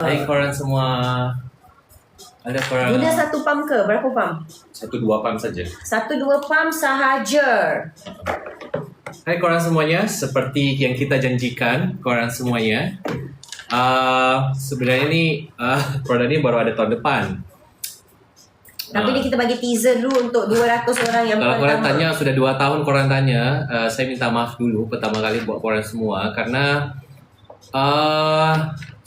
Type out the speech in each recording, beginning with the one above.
Hai korang semua. Ada korang Guna satu pam ke? Berapa pam? 1-2 pam saja. 1-2 pam sahaja. Hai korang semuanya, seperti yang kita janjikan korang semuanya, sebenarnya ni produk ni baru ada tahun depan. Tapi ni kita bagi teaser dulu untuk 200 orang yang Kalau korang pertama. tanya sudah 2 tahun korang tanya, saya minta maaf dulu pertama kali buat korang semua karena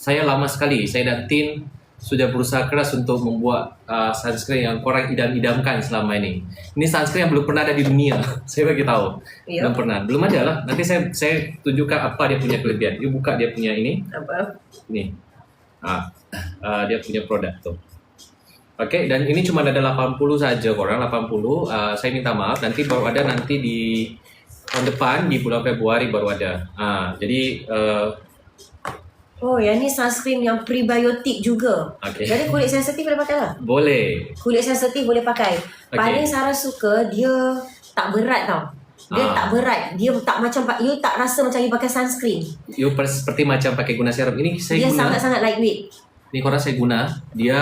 saya lama sekali, saya dan tim sudah berusaha keras untuk membuat sunscreen yang korang idam-idamkan selama ini. Ini sunscreen yang belum pernah ada di dunia. Saya bagi tahu. Ya. Belum pernah. Belum ada lah. Nanti saya tunjukkan apa dia punya kelebihan. You buka dia punya ini. Apa? Ini. Dia punya produk tuh. Oke, dan ini cuma ada 80 saja korang, 80. Saya minta maaf, nanti baru ada nanti di tahun depan di bulan Februari baru ada. Jadi Oh, yang ni sunscreen yang prebiotik juga. Okey. Jadi kulit sensitif boleh pakai lah. boleh. Kulit sensitif boleh pakai. Okey. Paling Sarah suka dia tak berat tau. Dia tak berat. Dia tak macam, you tak rasa macam you pakai sunscreen. You seperti macam pakai guna serum. Ini saya Dia guna. sangat-sangat lightweight. Ini korang saya guna. Dia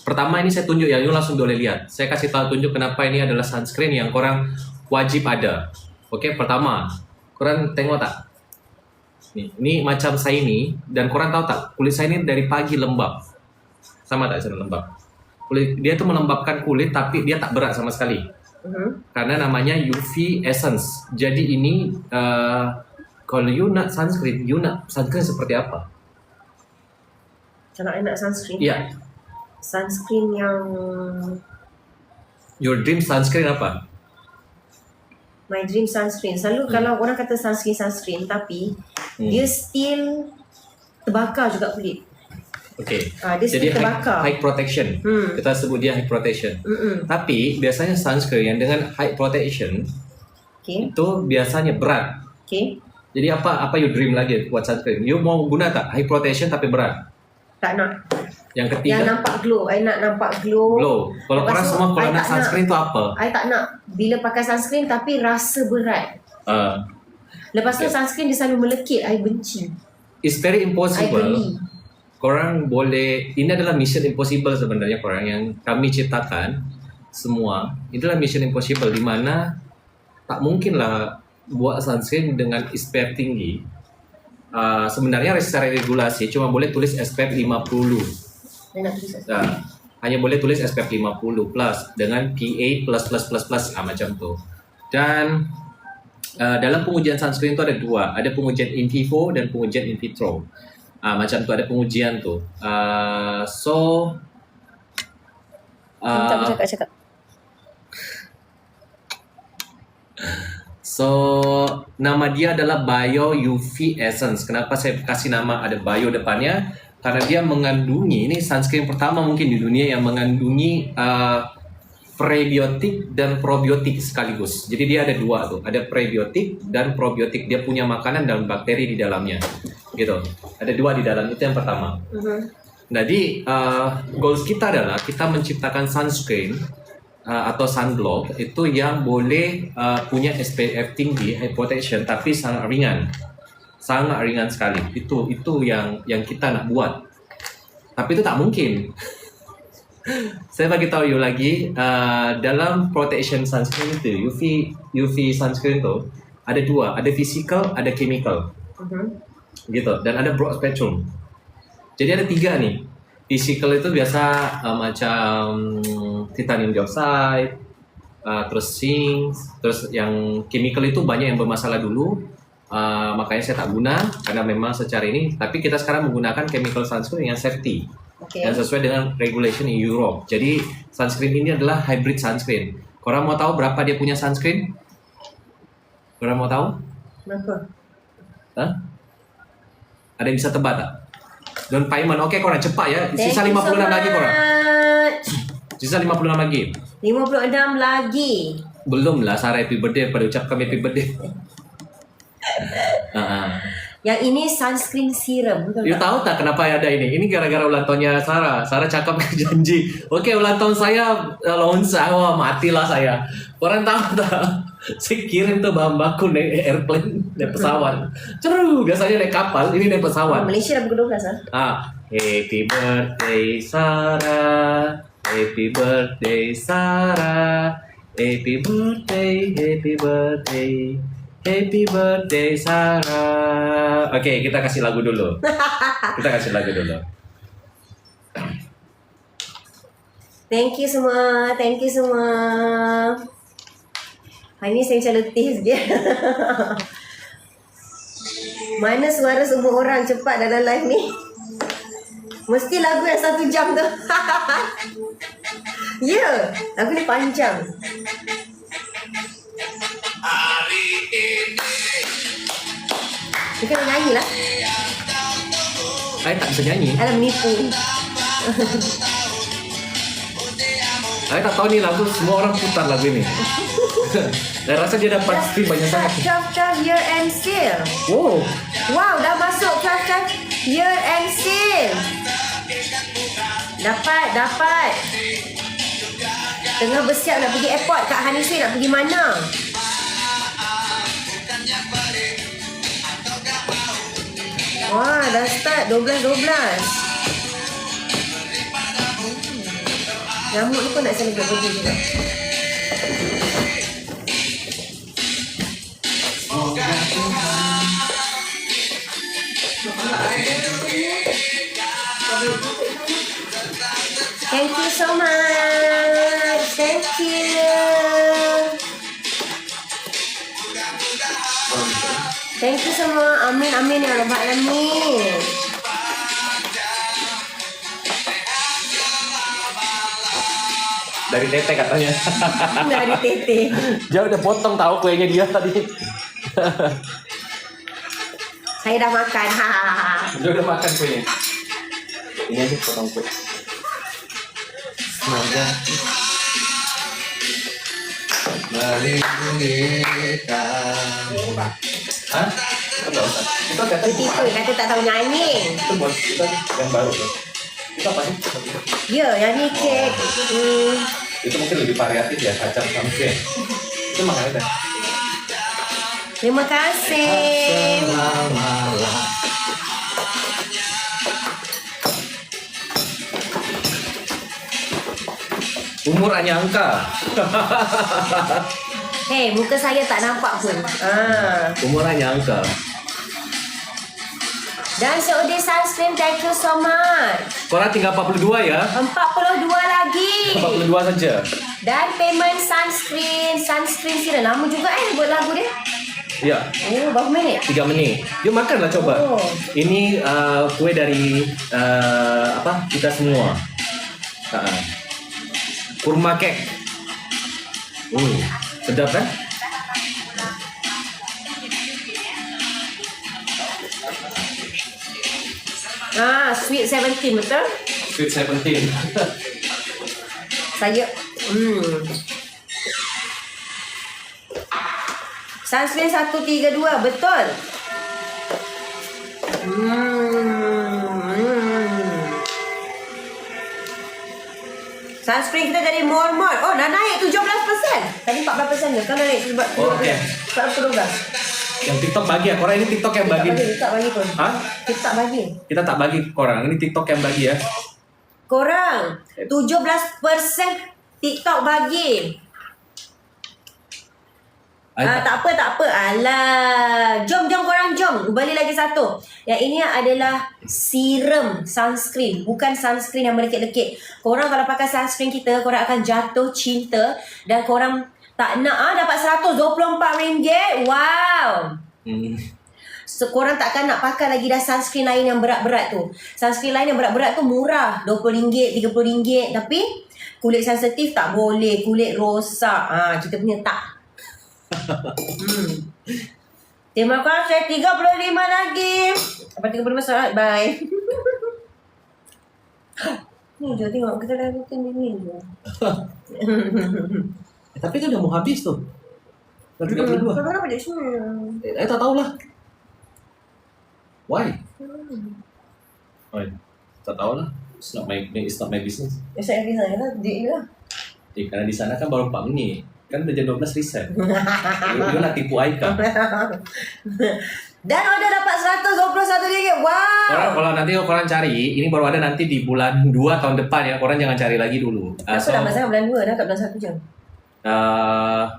pertama ini saya tunjuk ya, you langsung boleh lihat. Saya kasih tahu tunjuk kenapa ini adalah sunscreen yang korang wajib ada. Okey, pertama, korang tengok tak? Ini macam saya ini, dan korang tahu tak, kulit saya ini dari pagi lembab. Sama tak saya lembab? Kulit dia tuh melembabkan kulit tapi dia tak berat sama sekali. Karena namanya UV Essence. Jadi ini kalau you nak sunscreen seperti apa? Kalau I nak sunscreen. Ya, Sunscreen yang your dream sunscreen apa? my dream sunscreen. Selalu kalau orang kata sunscreen tapi dia still terbakar juga kulit. Okey. Dia Jadi still terbakar. high protection. Kita sebut dia high protection. Tapi biasanya sunscreen yang dengan high protection Okay. itu biasanya berat. Okay. Jadi apa you dream lagi buat sunscreen? You mau guna tak high protection tapi berat? Tak nak. Yang Yang ketiga, nampak glow. I nak nampak glow. glow. Kalau Lepas korang tu, semua kalau I nak tak sunscreen tu apa? I tak nak bila pakai sunscreen tapi rasa berat. Lepas tu sunscreen dia selalu melekit. I benci. It's very I impossible. geli. Korang boleh, ini adalah mission impossible sebenarnya korang yang kami ciptakan semua. Itulah mission impossible di mana tak mungkinlah buat sunscreen dengan SPF tinggi. Sebenarnya secara regulasi cuma boleh tulis SPF 50. I nak tulis. Hanya boleh tulis SPF 50 plus dengan PA plus macam tu. Dan dalam pengujian sunscreen tu ada dua, ada pengujian in vivo dan pengujian in vitro. Macam tu ada pengujian tu. Tak boleh cakap. So nama dia adalah Bio UV Essence. Kenapa saya kasih nama ada bio depannya? Karena dia mengandungi, ini sunscreen pertama mungkin di dunia yang mengandungi prebiotik dan probiotik sekaligus. Jadi dia ada dua tuh, ada prebiotik dan probiotik. Dia punya makanan dan bakteri di dalamnya, gitu. Ada dua di dalam, itu yang pertama. Jadi goals kita adalah kita menciptakan sunscreen atau sunblock itu yang boleh punya SPF tinggi, high protection, tapi sangat ringan sekali. Itu yang kita nak buat. Tapi itu tak mungkin. Saya bagi tahu you lagi, dalam protection sunscreen itu, UV sunscreen itu ada dua, ada physical, ada chemical. Gitu, dan ada broad spectrum. Jadi ada tiga nih. Physical itu biasa macam titanium dioxide, terus zinc, terus yang chemical itu banyak yang bermasalah dulu. Makanya saya tak guna karena memang secara ini. Tapi kita sekarang menggunakan chemical sunscreen yang safety, yang sesuai dengan regulation in Europe. Jadi sunscreen ini adalah hybrid sunscreen. Korang mau tahu berapa dia punya sunscreen? Korang mau tahu? Kenapa? Ada yang bisa tebak tak? Don Payment. Okey korang cepat ya. Sisa 56 lagi korang. Sisa 56 lagi. 56 lagi. Belum lah Sarah happy birthday pada ucapkan happy birthday. Yang ini sunscreen serum. Betul You tahu tak kenapa ada ini? Ini gara-gara ulang tahunnya Sarah. Sarah cakap janji. Okey ulang tahun saya lonsa. Wah matilah saya. Korang tahu tak? Saya kirim tuh bahan baku naik airplane, naik pesawat. Ceru, biasanya naik kapal, ini naik pesawat. Malaysia dah pukul 12 lah. Happy birthday Sarah. Happy birthday Sarah. Happy birthday, happy birthday. Happy birthday Sarah. Oke, kita kasih lagu dulu. Kita kasih lagu dulu. Thank you semua. Thank you semua. Hari ni saya macam letih sikit. Mana suara semua orang cepat dalam live ni? Mesti lagu yang 1 jam tu. Ya, lagu ni panjang. Dia kena nyanyi lah. Saya tak bisa nyanyi. Alah menipu. Saya tak tahu ni lagu semua orang putar lagu ini. Dan rasa dia dapat stream banyak sangat. 12 year end sale. Wow. Wow, dah masuk 12 year end sale. Dapat. Tengah bersiap nak pergi airport. Kak Haniswi nak pergi mana? Wah, dah start 12. Nyamuk ni pun nak celebrate birthday juga. Thank you so much. Thank you. Thank you semua. Amin ya Rabbal Alamin. Dari Tete katanya. Dari Tete. Dia udah potong tahu kuenya dia tadi. Saya dah makan. Dia udah makan kuenya. Ini aja potong kue. Semoga melindungi kamu. Hah? Enggak usah. Itu kata Kata tak tahu nyanyi. itu buat kita yang baru tuh. Itu apa sih? Ya, yang ni kek. Itu mungkin lebih variatif ya, kacang sama kue. Itu makanya dah. Terima kasih. Umur hanya angka. Hei, muka saya tak nampak pun. Umur hanya angka. Dan COD sunscreen, thank you so much. Korang tinggal 42 ya? 42 lagi. 42 saja. Dan payment sunscreen sila lama juga buat lagu dia. Ya. Oh, berapa minit? 3 menit. Yuk makanlah coba. Oh. Ini kue dari kita semua. Kurma kek. Sedap kan? Sweet 17 betul? Sweet 17. Saya sunscreen 132 betul. Sunscreen kita jadi more. Oh, dah naik 17%. Tadi 14% je. Kan dah naik 17%. Oh, okey. 12. Yang TikTok bagi ya. Korang ini TikTok yang bagi. Tak bagi pun. Hah? Kita tak bagi. Kita tak bagi korang. Ini TikTok yang bagi ya. Korang 17% TikTok bagi. Tak apa. Alah. Jom korang jom. Balik lagi satu. Yang ini adalah serum sunscreen. Bukan sunscreen yang melekit-lekit. Korang kalau pakai sunscreen kita, korang akan jatuh cinta. Dan korang tak nak dapat RM124. Wow. So, korang takkan nak pakai lagi dah sunscreen lain yang berat-berat tu. Sunscreen lain yang berat-berat tu murah. RM20, RM30. Tapi kulit sensitif tak boleh. Kulit rosak. Kita punya tak. Terima kasih. 35 lagi. Apa 35 saat? Bye. Ni je tengok. Kita dah rutin ni je. Tapi kan dah mau habis tuh. Dah 32. Kenapa dia sini? Tak tahulah. Why? Tak tahulah. It's not my business. Saya di sana lah. Dia lah. Karena di sana kan baru 4 menit. Kan udah jam 12 reset. You nak tipu Aika. Dan order dapat RM121. Wow. Kalau nanti korang cari, ini baru ada nanti di bulan 2 tahun depan ya. Korang jangan cari lagi dulu. Aku dah masuk bulan 2 dah, kat bulan 1 je.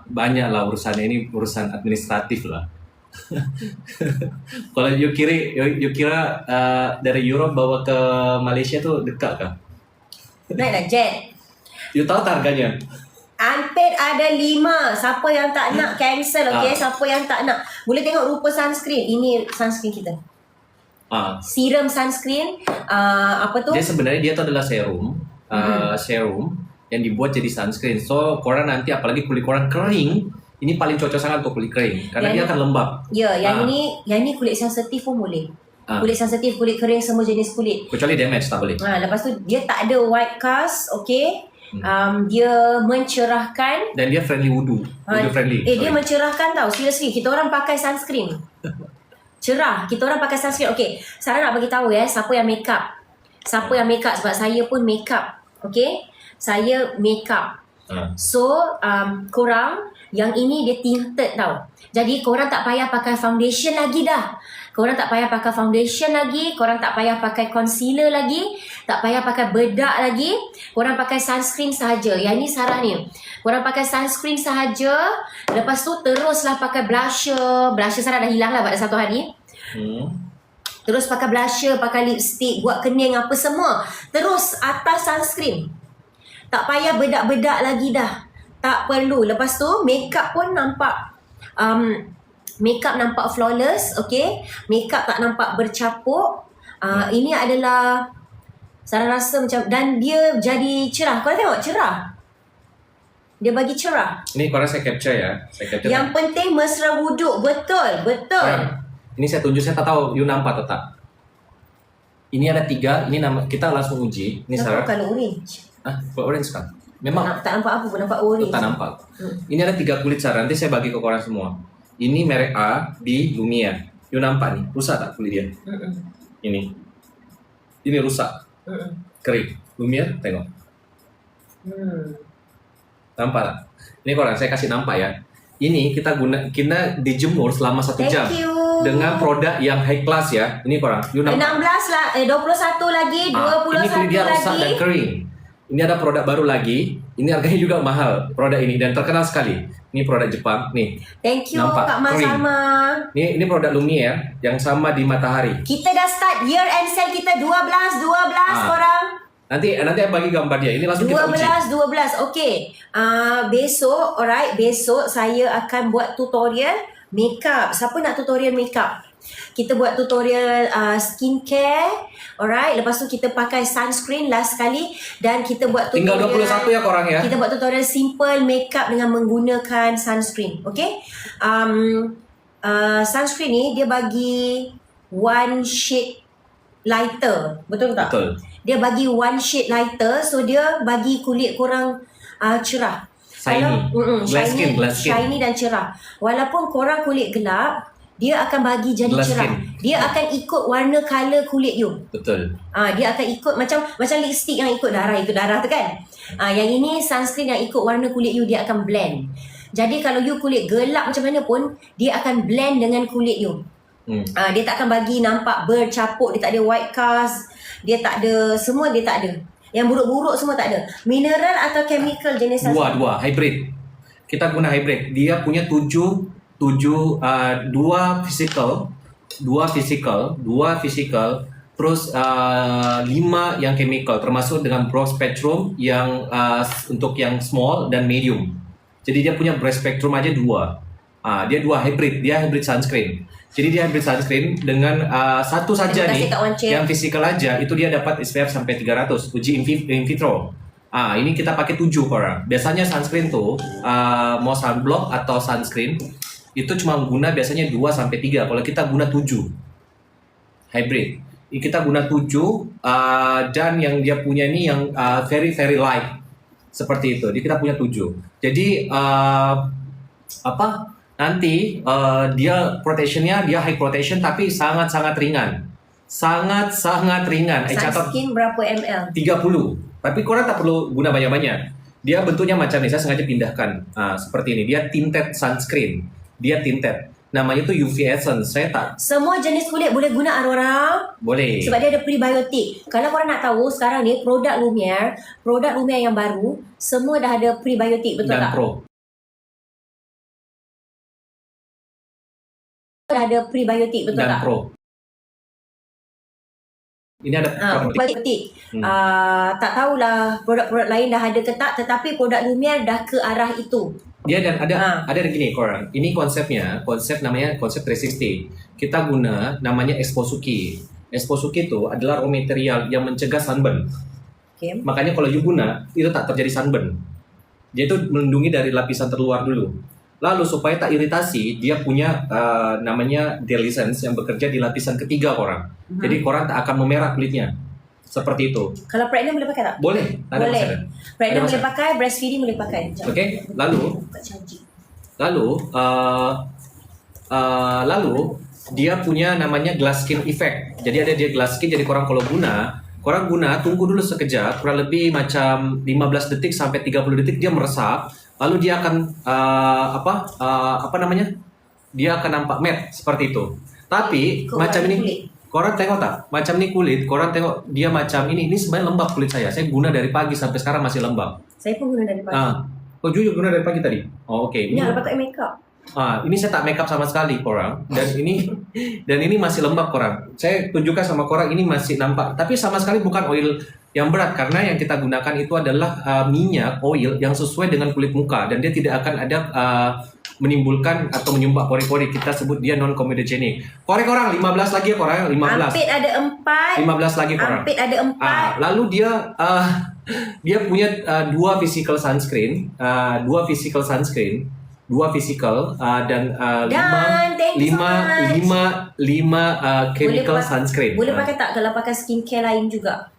Banyak lah urusannya, ini urusan administratif lah. Kalau you kira dari Europe bawa ke Malaysia tuh dekat kah? Naiklah jet. You tahu harganya? Unpaid ada 5. Siapa yang tak nak cancel, okay? Siapa yang tak nak, boleh tengok rupa sunscreen. Ini sunscreen kita. Serum sunscreen. Apa tu? Dia sebenarnya dia tu adalah serum. Serum yang dibuat jadi sunscreen. So korang nanti apalagi kulit korang kering, ini paling cocok sangat untuk kulit kering karena dia akan lembab. Ya, yang ini kulit sensitif pun boleh. Kulit sensitif, kulit kering, semua jenis kulit. Kecuali damage tak boleh. Lepas tu dia tak ada white cast, okay? Dia mencerahkan dan dia friendly wudu friendly. Dia mencerahkan tau. Seriously, kita orang pakai sunscreen cerah, kita orang pakai sunscreen. Okay, saya nak bagi tahu ya, siapa yang make up, sebab saya pun make up. Okay, saya make up. So korang yang ini dia tinted tau, jadi korang tak payah pakai foundation lagi dah. Korang tak payah pakai foundation lagi, korang tak payah pakai concealer lagi, tak payah pakai bedak lagi. Korang pakai sunscreen sahaja. Yang ni Sarah ni, korang pakai sunscreen sahaja. Lepas tu teruslah pakai blusher. Blusher Sarah dah hilang lah pada satu hari. Terus pakai blusher, pakai lipstick, buat kening apa semua. Terus atas sunscreen. Tak payah bedak-bedak lagi dah. Tak perlu. Lepas tu makeup pun nampak makeup nampak flawless, okay? Makeup tak nampak bercapuk. Ini adalah Sarah rasa macam, dan dia jadi cerah. Korang tengok cerah. Dia bagi cerah. Ini korang saya capture ya. Yang penting mesra wuduk. Betul. Ini saya tunjuk, saya tak tahu you nampak atau tak. Ini ada 3, ini nama kita langsung uji. Ini Sarah. Nampak kalau orange. Orange kan? Memang tak nampak apa pun, nampak orange. Tak nampak. Ini ada 3 kulit Sarah. Nanti saya bagi ke korang semua. Ini merek A, B, Lumia. You nampak nih, rusak tak kulit dia? Ini rusak. Kering. Lumia, tengok. Nampak tak? Ini korang, saya kasih nampak ya. Ini kita dijemur selama 1 jam. Thank you. Dengan produk yang high class ya. Ini korang, you nampak. 16 lah, 21 lagi, 21 ini kulit dia rusak lagi. dan kering. Ini ada produk baru lagi. Ini harganya juga mahal produk ini dan terkenal sekali. Ini produk Jepang nih. Thank you nampak, Kak Mas Sama. Ini produk Lumia yang sama di Matahari. Kita dah start year end sale kita 12 korang. Nanti bagi gambar dia. Ini langsung kita uji. 12. Okey. Besok, alright, besok saya akan buat tutorial makeup. Siapa nak tutorial makeup? Kita buat tutorial skincare. Alright, lepas tu kita pakai sunscreen last sekali dan kita buat tutorial. Tinggal 21 ya korang ya. Kita buat tutorial simple makeup dengan menggunakan sunscreen. Okay? Sunscreen ni dia bagi one shade lighter. Betul tak? Betul. Dia bagi one shade lighter, so dia bagi kulit korang cerah. Shiny. Shiny dan cerah. Walaupun korang kulit gelap, dia akan bagi jadi glass cerah. skin. Dia akan ikut warna color kulit you. Betul. Dia akan ikut macam lipstick yang ikut darah tu kan. Yang ini sunscreen yang ikut warna kulit you, dia akan blend. Jadi kalau you kulit gelap macam mana pun, dia akan blend dengan kulit you. Dia tak akan bagi nampak bercapuk, dia tak ada white cast, dia tak ada, semua dia tak ada. Yang buruk-buruk semua tak ada. Mineral atau chemical jenis sunscreen? Dua hybrid. Kita guna hybrid. Dia punya 2 physical, terus 5 yang chemical, termasuk dengan broad spectrum yang untuk yang small dan medium. Jadi dia punya broad spectrum aja 2. Dia 2 hybrid, dia hybrid sunscreen. Jadi dia hybrid sunscreen dengan satu saja nih, yang physical aja itu dia dapat SPF sampai 300, uji in vitro. Ini kita pakai 7 korang. Biasanya sunscreen tuh mau sunblock atau sunscreen itu cuma guna biasanya 2 sampai 3. Kalau kita guna 7 hybrid. Ini kita guna 7 dan yang dia punya ini yang very very light. Seperti itu. Jadi kita punya 7. Jadi nanti dia protectionnya dia high protection tapi sangat-sangat ringan. Sangat-sangat ringan. Sunscreen berapa ml? 30. Tapi korang tak perlu guna banyak-banyak. Dia bentuknya macam ni, saya sengaja pindahkan seperti ini. Dia tinted sunscreen. Dia tinted. Namanya tu UV Essence. Saya tak Semua jenis kulit boleh guna orang. boleh. Sebab dia ada prebiotik. Kalau korang nak tahu sekarang ni produk Lumiere yang baru semua dah ada prebiotik, betul dan tak? pro. Dah ada prebiotik, betul Dan tak? pro. Ini ada Prebiotik. Tak tahulah produk-produk lain dah ada ke tak, tetapi produk Lumiere dah ke arah itu. dia dan ada gini korang. Ini konsep namanya konsep 360. Kita guna namanya Esposuki. Esposuki itu adalah raw material yang mencegah sunburn. Okay. Makanya kalau you guna itu tak terjadi sunburn. Dia itu melindungi dari lapisan terluar dulu. Lalu supaya tak iritasi, dia punya namanya deliscence yang bekerja di lapisan ketiga korang. Jadi korang tak akan memerah kulitnya. Seperti itu. Kalau pregnant boleh pakai tak? Boleh. Tak ada Boleh. masalah. Pregnant Ada boleh masalah. pakai, breastfeeding boleh pakai. Okey. Lalu dia punya namanya glass skin effect. Jadi ada dia glass skin. Jadi korang kalau guna tunggu dulu sekejap, kurang lebih macam 15 detik sampai 30 detik dia meresap. Lalu dia akan apa namanya? Dia akan nampak matte seperti itu. Tapi macam ini kulit. korang tengok tak? Macam ni kulit, korang tengok dia macam ini. Ini sebenarnya lembab kulit saya. Saya guna dari pagi sampai sekarang masih lembab. Saya pun guna dari pagi. Oh, jujur guna dari pagi tadi. Oh, okey. Ini lepas tak make up. Ini saya tak make up sama sekali korang, dan ini masih lembab korang. Saya tunjukkan sama korang, ini masih nampak, tapi sama sekali bukan oil yang berat, karena yang kita gunakan itu adalah minyak oil yang sesuai dengan kulit muka, dan dia tidak akan ada menimbulkan atau menyumbat pori-pori. Kita sebut dia non comedogenic. Korang 15 lagi ya korang, 15. Ampit ada 4. 15 lagi korang. Ampit ada 4. Lalu dia punya dua physical sunscreen, dan lima chemical sunscreen. Boleh pakai tak kalau pakai skincare lain juga?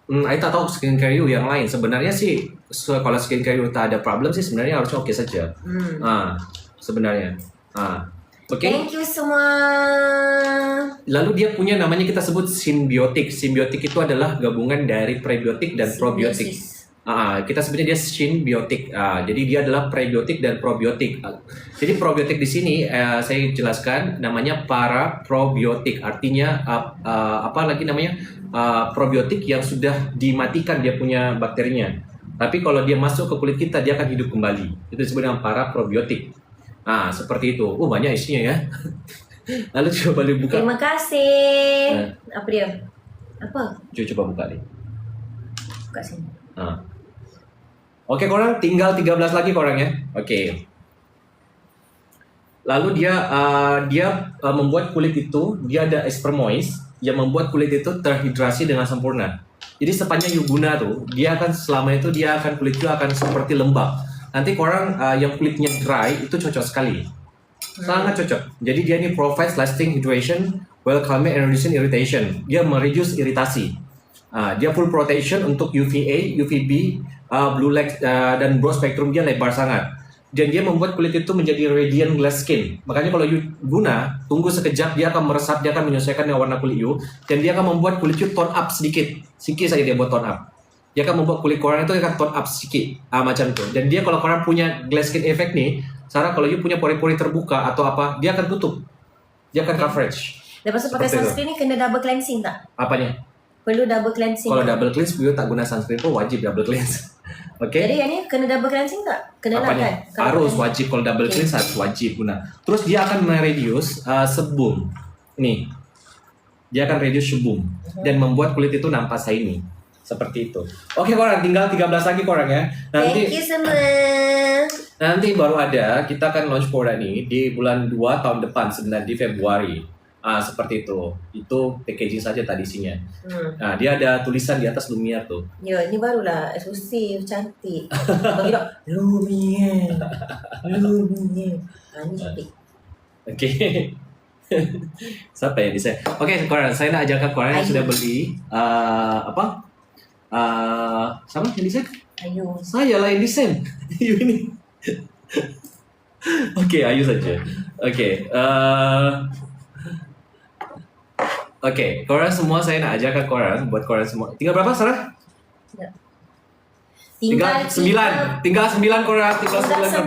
I tak tahu skincare you yang lain. Sebenarnya sih kalau skincare you tak ada problem sih sebenarnya harusnya okey saja. Sebenarnya. Okay. Thank you semua. Lalu dia punya namanya kita sebut symbiotic. Symbiotic itu adalah gabungan dari prebiotik dan probiotik. Kita sebutnya dia symbiotic. Jadi dia adalah prebiotik dan probiotik. Jadi probiotik di sini saya jelaskan namanya para probiotik. Artinya apa lagi namanya? Probiotik yang sudah dimatikan dia punya bakterinya. Tapi kalau dia masuk ke kulit kita dia akan hidup kembali. Itu disebut dengan para probiotik. Seperti itu. Banyak isinya ya. Lalu coba boleh buka. Terima kasih. Apa dia? Apa? Coba buka ni. Buka sini. Okey korang, tinggal 13 lagi korang ya. Okey. Lalu dia membuat kulit itu, dia ada espermois yang membuat kulit itu terhidrasi dengan sempurna. Jadi sepanjang you guna tu, dia akan selama itu kulit itu akan seperti lembab. Nanti korang yang kulitnya dry itu cocok sekali. Sangat cocok. Jadi dia ni provides lasting hydration while calming and reducing irritation. Dia mereduce iritasi. Dia full protection untuk UVA, UVB, blue light dan broad spectrum dia lebar sangat. Dan dia membuat kulit itu menjadi radiant glass skin. Makanya kalau you guna, tunggu sekejap dia akan meresap, dia akan menyesuaikan dengan warna kulit you, dan dia akan membuat kulit you tone up sedikit. Sikit saja dia buat tone up. Dia akan membuat kulit korang itu akan tone up sedikit. Macam tu. Dan dia kalau korang punya glass skin effect ni, Sarah kalau you punya pori-pori terbuka atau apa, dia akan tutup. Dia akan coverage. Lepas tu pakai sunscreen ni kena double cleansing tak? Apanya? Perlu double cleansing. Kalau double cleanse, you tak guna sunscreen pun wajib double cleanse. Okay? Jadi yang ni kena double cleansing tak? Kena lah Apanya? kan? Harus wajib. Kalau double cleanse harus wajib guna. Terus dia akan mereduce sebum. Ni. Dia akan reduce sebum dan membuat kulit itu nampak shiny. Seperti itu. Oke korang, tinggal 13 lagi korang ya. Thank you semua. Nanti baru ada, kita akan launch produk ni di bulan 2 tahun depan sebenarnya di Februari. Seperti itu. Itu packaging saja tadi isinya. Dia ada tulisan di atas Lumiere tuh. Ya, ini barulah eksklusif, cantik. Bagi tak? Lumiere. Ini cantik. Okay. Siapa yang desain? Okay, korang, saya nak ajarkan korang yang sudah beli sama yang desain? Ayu. Saya lah yang desain. Ayu ini. Okay, Ayu saja. Okay. Okay, korang semua saya nak ajarkan korang, buat korang semua. Tinggal berapa, Sarah? Tinggal 9. Tinggal 9 korang. Tinggal 9.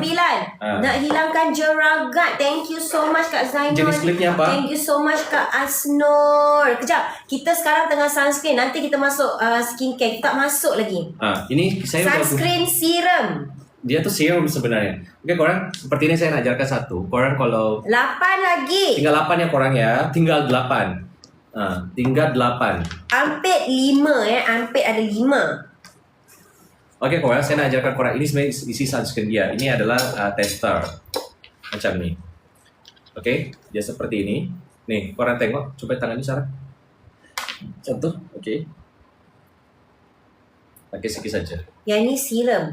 Nak hilangkan jeragat. Thank you so much Kak Zainul. Jenis klipnya apa? Thank you so much Kak Asnur. Kejap. Kita sekarang tengah sunscreen. Nanti kita masuk skincare. Kita tak masuk lagi. Ini saya sunscreen serum. Dia tuh serum sebenarnya. Oke, korang seperti ini saya nak ajarkan satu. Korang kalau 8 lagi. tinggal 8 ya korang ya. Tinggal 8. Tinggal 8. Ampit 5 ya. Ampit ada 5. Oke korang, saya nak ajarkan korang. Ini sebenarnya isi sunscreen dia. Ini adalah tester. Macam ni. Oke, dia seperti ini. Nih, korang tengok. Coba tangan ni Sarah. Contoh. Oke. Pakai sikit saja. Yang ni serum.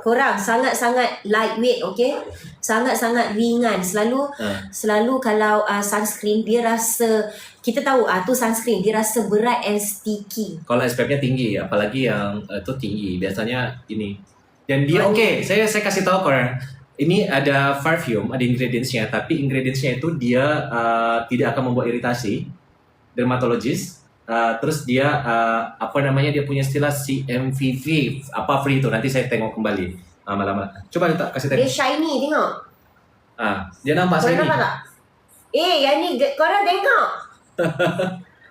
Korang sangat-sangat lightweight, okay? Sangat-sangat ringan. Selalu kalau sunscreen dia rasa, kita tahu tu sunscreen dia rasa berat and sticky. Kalau SPF-nya tinggi, apalagi yang tu tinggi, biasanya ini. Dan dia saya kasih tahu korang. Ini ada perfume, ada ingredients-nya, tapi ingredients-nya itu dia tidak akan membuat iritasi. Dermatologis. Terus dia dia punya istilah CMVV apa free itu, nanti saya tengok kembali lama-lama. Coba kita kasih tengok. Dia shiny, tengok. Dia nampak korang shiny. nampak tak? Yang ni korang tengok.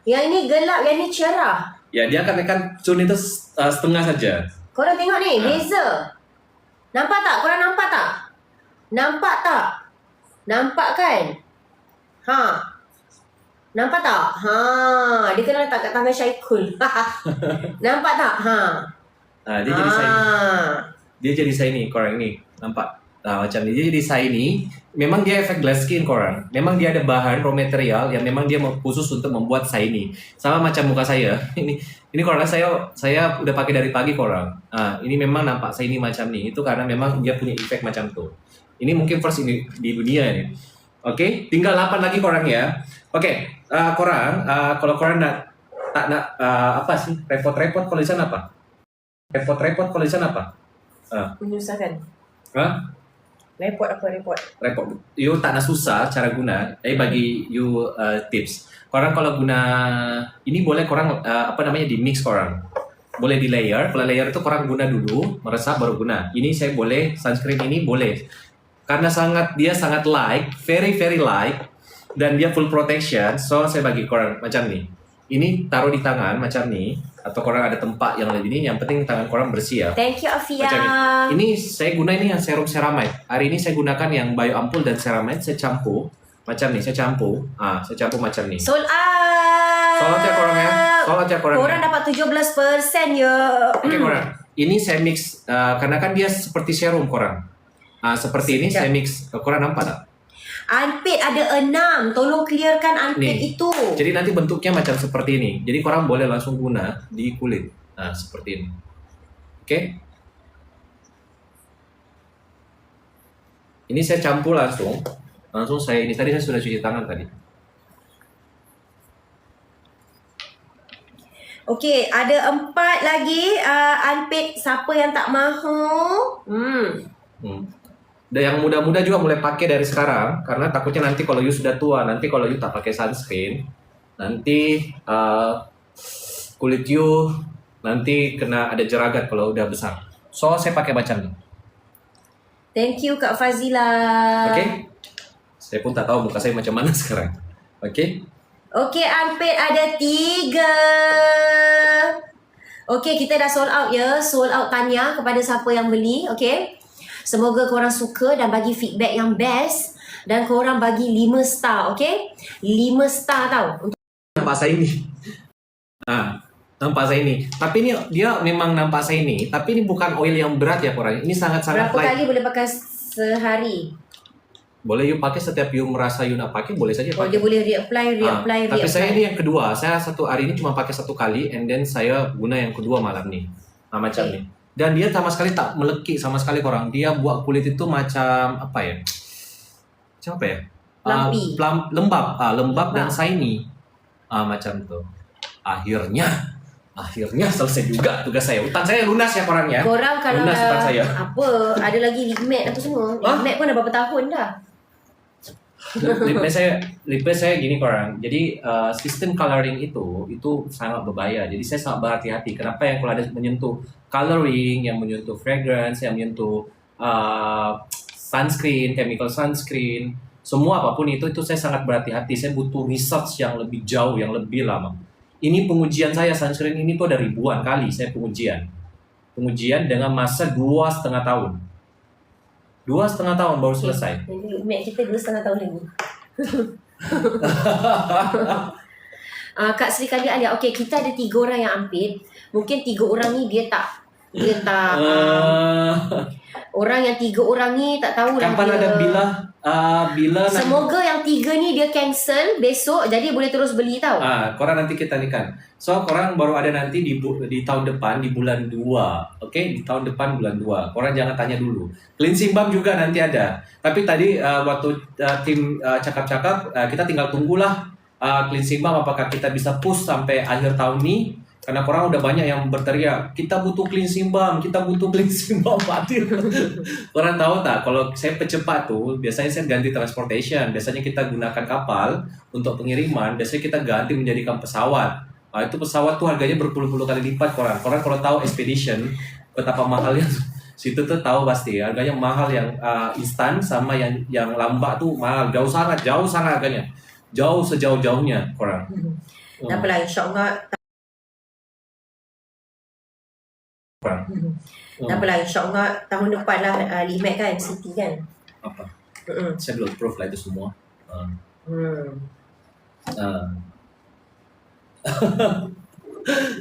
Yang ni gelap, yang ni cerah. Ya, dia akan cun itu setengah saja. Korang tengok ni, beza. Nampak tak? Korang nampak tak? Nampak tak? Nampak kan? Nampak tak? Dia kena letak kat tangan Syaikul. Nampak tak? Dia jadi shiny. Dia jadi shiny korang ni. Nampak? Macam ni. Dia jadi shiny. Memang dia efek glass skin korang. Memang dia ada bahan raw material yang memang dia khusus untuk membuat shiny. Sama macam muka saya. Ini korang saya udah pakai dari pagi korang. Ini memang nampak shiny macam ni. Itu karena memang dia punya efek macam tu. Ini mungkin first ini di dunia ni. Oke, tinggal 8 lagi korang ya. Oke, korang kalau korang tak nak apa sih? Repot-repot kalau di sana apa? Repot-repot kalau di sana apa? Menyusahkan. Repot. Repot. You tak nak susah cara guna. Bagi you tips. Korang kalau guna ini boleh korang di mix korang. Boleh di layer. Kalau layer itu korang guna dulu, meresap baru guna. Ini saya boleh sunscreen ini boleh. Karena dia sangat light, very very light, dan dia full protection, so saya bagi korang macam ni. Ini taruh di tangan macam ni, atau korang ada tempat yang lebih ini, yang penting tangan korang bersih ya. Thank you Afia. Macam ini saya guna ini yang serum ceramide. Hari ini saya gunakan yang bio ampul dan ceramide, saya campur macam ni, saya campur macam ni. Sold out. Sold out ya korang ya. Sold out ya korang. Korang dapat 17% ya. Oke korang. Ini saya mix karena kan dia seperti serum korang. Seperti ini saya mix. Korang nampak tak? Unpaid ada 6. Tolong clearkan unpaid itu. Jadi nanti bentuknya macam seperti ini. Jadi korang boleh langsung guna di kulit. Seperti ini. Oke. Ini saya campur langsung. Ini tadi saya sudah cuci tangan tadi. Okey, ada 4 lagi unpaid. Siapa yang tak mahu? Dan yang muda-muda juga mulai pakai dari sekarang, karena takutnya nanti kalau you sudah tua, nanti kalau you tak pakai sunscreen, nanti kulit you nanti kena ada jeragat kalau udah besar. So saya pakai macam ni. Thank you Kak Fazila. Oke. Saya pun tak tahu muka saya macam mana sekarang. Oke. Okey, unpaid ada 3. Okey, kita dah sold out ya. Sold out tanya kepada siapa yang beli. Okey. Semoga korang suka dan bagi feedback yang best. Dan korang bagi 5 star, okay? 5 star tau. Nampak saya ini. Nampak saya ini. Tapi ini dia memang nampak saya ini. Tapi ini bukan oil yang berat ya korang. Ini sangat-sangat Berapa light. kali boleh pakai sehari? Boleh you pakai setiap you merasa you nak pakai, boleh saja Oh, pakai. dia boleh reapply. Tapi saya ini yang kedua. Saya satu hari ini cuma pakai 1 kali. And then saya guna yang kedua malam ni. Macam ni. Dan dia sama sekali tak melekit sama sekali korang. Dia buat kulit itu macam apa ya? Macam apa ya? Lembab dan shiny. Macam tu. Akhirnya selesai juga tugas saya. Hutang saya lunas ya korang ya. Korang kalau lunas hutang saya. Apa? Ada lagi lip matte apa semua. Lip matte pun dah berapa tahun dah. lip base saya gini korang. Jadi sistem coloring itu sangat berbahaya. Jadi saya sangat berhati-hati. Kenapa yang kalau ada menyentuh coloring, yang menyentuh fragrance, yang menyentuh sunscreen, chemical sunscreen, semua apapun itu saya sangat berhati-hati. Saya butuh research yang lebih jauh, yang lebih lama. Ini pengujian saya sunscreen ini tuh ada ribuan kali saya pengujian dengan masa 2,5 tahun. 2,5 tahun baru selesai. Jadi mek kita 2,5 tahun lagi. Kak Sri Kandi Alia, okey, kita ada 3 orang yang ambil. Mungkin 3 orang ni dia tak orang yang 3 orang ni tak tahu lah Kapan ada bila semoga yang 3 ni dia cancel besok, jadi boleh terus beli tau. korang nanti kita nikan. So korang baru ada nanti di tahun depan di bulan 2. Okay? Di tahun depan bulan 2. Korang jangan tanya dulu. Cleansing balm juga nanti ada. Tapi tadi waktu tim cakap-cakap, kita tinggal tunggulah cleansing balm apakah kita bisa push sampai akhir tahun ni. Karena korang udah banyak yang berteriak, kita butuh cleansing balm, mati. Korang tahu tak, kalau saya percepat tuh, biasanya saya ganti transportation. Biasanya kita gunakan kapal untuk pengiriman, biasanya kita ganti menjadikan pesawat. Itu pesawat tuh harganya berpuluh-puluh kali lipat korang. Korang kalau tahu expedition, betapa mahalnya, situ tuh tahu pasti harganya mahal yang instan sama yang lambat tuh mahal, jauh sangat harganya. Jauh sejauh-jauhnya korang. Tak apalah, insyaAllah. Tak apalah, insyaAllah tahun depan lah Limek kan, City kan. Apa? Saya belum proof lah itu semua.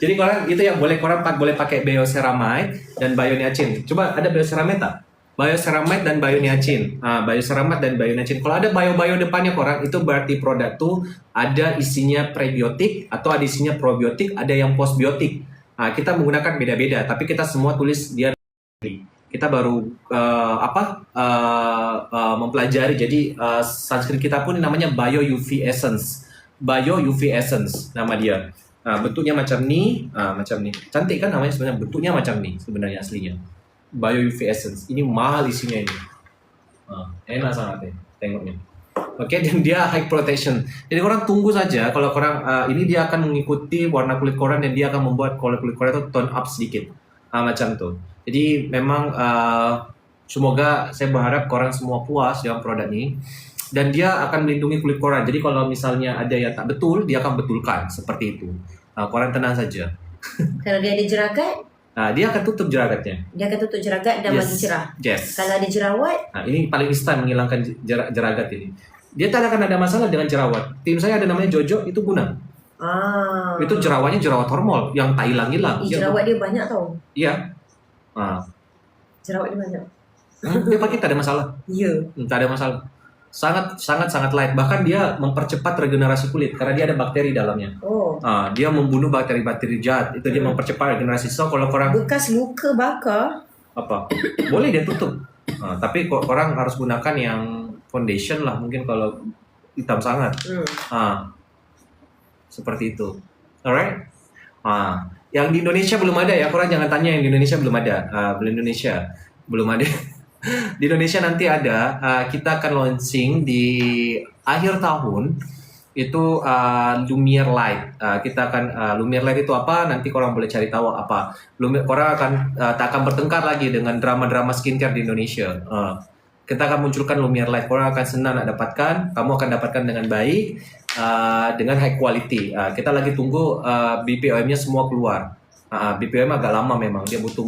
Jadi korang itu yang korang boleh pakai bioceramide dan bioniacin. Coba ada bioceramide tak? Bioceramide dan bioniacin. Bioceramide dan bioniacin. Kalau ada bio depannya korang, itu berarti produk tuh ada isinya prebiotik atau ada isinya probiotik, ada yang postbiotik. Kita menggunakan beda-beda, tapi kita semua tulis dia. Kita baru mempelajari. Jadi sunscreen kita pun namanya Bio UV Essence. Bio UV Essence nama dia. Bentuknya macam ni, Cantik kan namanya sebenarnya, bentuknya macam ni sebenarnya aslinya. Bio UV Essence. Ini mahal isinya ini. Enak sangat tengoknya. Oke, dan dia high protection. Jadi korang tunggu saja kalau korang ini dia akan mengikuti warna kulit korang dan dia akan membuat kulit korang itu tone up sedikit. Macam tuh. Jadi memang semoga saya berharap korang semua puas dengan produk ini dan dia akan melindungi kulit korang. Jadi kalau misalnya ada yang tak betul, dia akan betulkan seperti itu. Korang tenang saja. Kalau dia ada jeragat, dia akan tutup jeragatnya. Dia akan tutup jeragat dan bagi cerah. Yes. Kalau ada jerawat, ini paling instan menghilangkan jeragat ini. Dia tak akan ada masalah dengan jerawat. Tim saya ada namanya Jojo, itu guna. Itu jerawatnya jerawat hormon yang tak hilang-hilang. Jerawat dia banyak tau. Iya. Jerawat dia banyak. Dia pakai tak ada masalah. Ya. Tak ada masalah. Sangat light. Bahkan dia mempercepat regenerasi kulit karena dia ada bakteri dalamnya. Dia membunuh bakteri-bakteri jahat. Itu dia mempercepat regenerasi. So kalau korang bekas luka bakar, boleh dia tutup. Tapi korang harus gunakan yang foundation lah, mungkin kalau hitam sangat. Seperti itu. Alright. Yang di Indonesia belum ada ya, korang jangan tanya yang di Indonesia belum ada. Belum ada. Di Indonesia nanti ada. Kita akan launching di akhir tahun. Itu Lumiere Light. Kita akan Lumiere Light itu apa? Nanti korang boleh cari tahu apa. Korang tak akan bertengkar lagi dengan drama-drama skincare di Indonesia. Kita akan munculkan Lumiere Light. Korang akan senang nak dapatkan. Kamu akan dapatkan dengan baik, dengan high quality. Kita lagi tunggu BPOM-nya semua keluar. BPOM agak lama memang. Dia butuh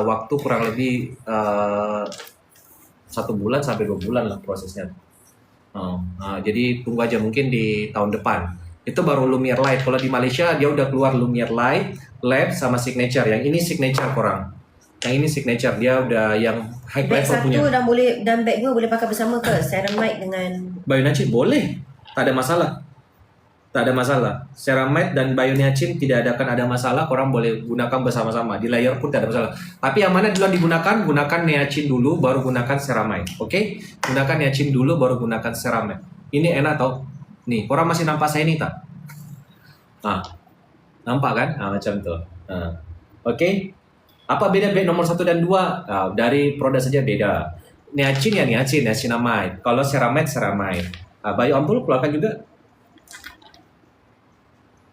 waktu kurang lebih 1 bulan sampai 2 bulan lah prosesnya. Jadi tunggu aja, mungkin di tahun depan. Itu baru Lumiere Light. Kalau di Malaysia dia udah keluar Lumiere Light, Lab sama Signature. Yang ini Signature korang. Yang ini Signature, dia udah yang high bag level punya. Satu dan bag dua boleh pakai bersama ke? Ceramide dengan Bioniacin boleh, tak ada masalah. Ceramide dan Bioniacin tidak akan ada masalah. Korang boleh gunakan bersama-sama. Di layer pun tidak ada masalah. Tapi yang mana duluan digunakan? Gunakan niacin dulu, baru gunakan ceramide. Oke? Gunakan niacin dulu, baru gunakan ceramide. Ini enak tau. Nih, korang masih nampak saya ini tak? Nampak kan? Macam tu. Oke? Apa beda bag nomor 1 dan 2? Dari produk saja beda. Niacin ya niacinamide. Kalau ceramide. Bio Ampul keluarkan juga.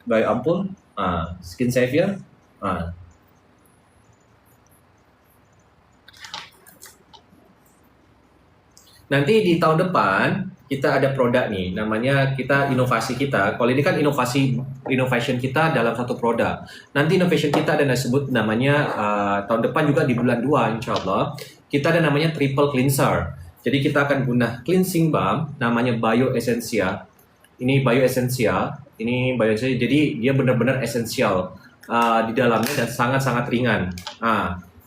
Bio Ampul. Skin Savior. Nanti di tahun depan kita ada produk nih, namanya kita inovasi kita. Kalau ini kan innovation kita dalam satu produk. Nanti innovation kita ada disebut namanya tahun depan juga di bulan 2 insya Allah. Kita ada namanya triple cleanser. Jadi kita akan guna cleansing balm namanya Bio Essentia. Ini Bio Essentia. Jadi dia benar-benar esensial di dalamnya dan sangat-sangat ringan.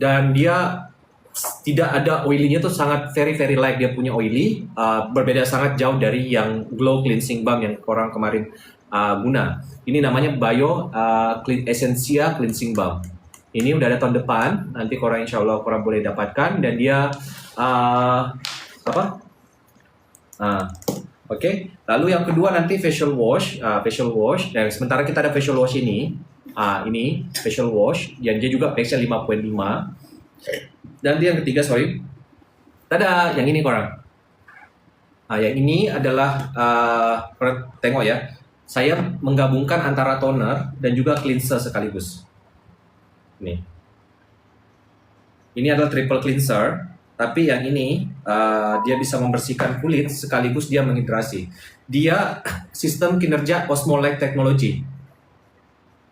Dan dia tidak ada oily-nya tuh sangat very light, dia punya oily, berbeda sangat jauh dari yang glow cleansing balm yang orang kemarin guna. Ini namanya Bio Essentia Cleansing Balm. Ini udah ada tahun depan, nanti korang insya Allah korang boleh dapatkan dan dia Oke. Lalu yang kedua nanti facial wash. Dan sementara kita ada facial wash ini facial wash yang dia juga pH 5.5. Dan yang ketiga, tada, yang ini korang. Yang ini adalah tengok ya. Saya menggabungkan antara toner dan juga cleanser sekaligus. Ini adalah triple cleanser, tapi yang ini dia bisa membersihkan kulit sekaligus dia menghidrasi. Dia sistem kinerja Osmolet Technology.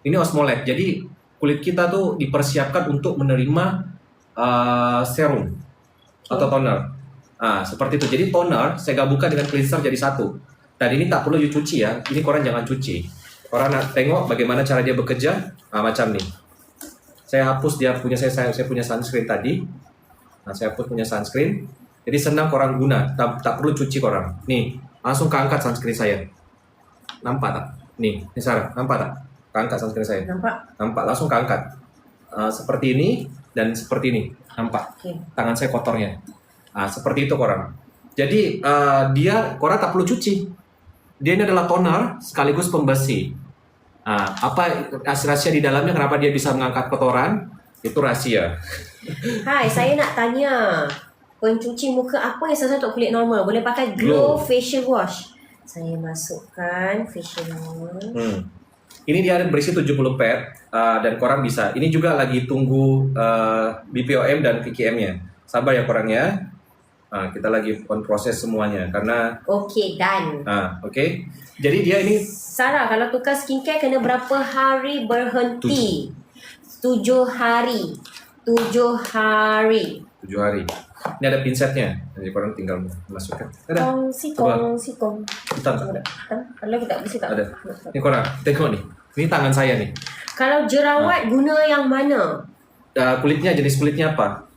Ini Osmolet, jadi kulit kita tuh dipersiapkan untuk menerima serum atau toner. Seperti itu. Jadi toner saya gabungkan dengan cleanser jadi satu. Dan ini tak perlu dicuci ya. Ini korang jangan cuci. Korang tengok bagaimana cara dia bekerja. Macam nih. Saya hapus dia punya saya punya sunscreen tadi. Saya hapus punya sunscreen. Jadi senang korang guna. Tak perlu cuci korang. Nih, langsung keangkat sunscreen saya. Nampak tak? Nih Sarah, nampak tak? Keangkat sunscreen saya. Nampak, langsung keangkat. Seperti ini. Dan seperti ini, nampak tangan saya kotornya. Seperti itu korang. Jadi korang tak perlu cuci. Dia ini adalah toner sekaligus pembersih. Apa rahasia di dalamnya? Kenapa dia bisa mengangkat kotoran? Itu rahasia. Hai, saya nak tanya, pencuci muka apa yang sesuai untuk kulit normal? Boleh pakai Glow Facial Wash. Saya masukkan facial wash. Ini dia ada berisi 70 pad dan korang bisa. Ini juga lagi tunggu BPOM dan VKM-nya. Sabar ya korang ya. Kita lagi on proses semuanya karena. Okay, done. Okay. Jadi dia ini. Sarah, kalau tukar skincare kena berapa hari berhenti? 7 hari. 7 hari. Ini ada pinsetnya. Jadi korang tinggal masukkan. Kongsi. Kalau kita bisa tak. Ada. Ini korang, tengok nih. Ini tangan saya nih. Kalau jerawat guna yang mana? Jenis kulitnya apa?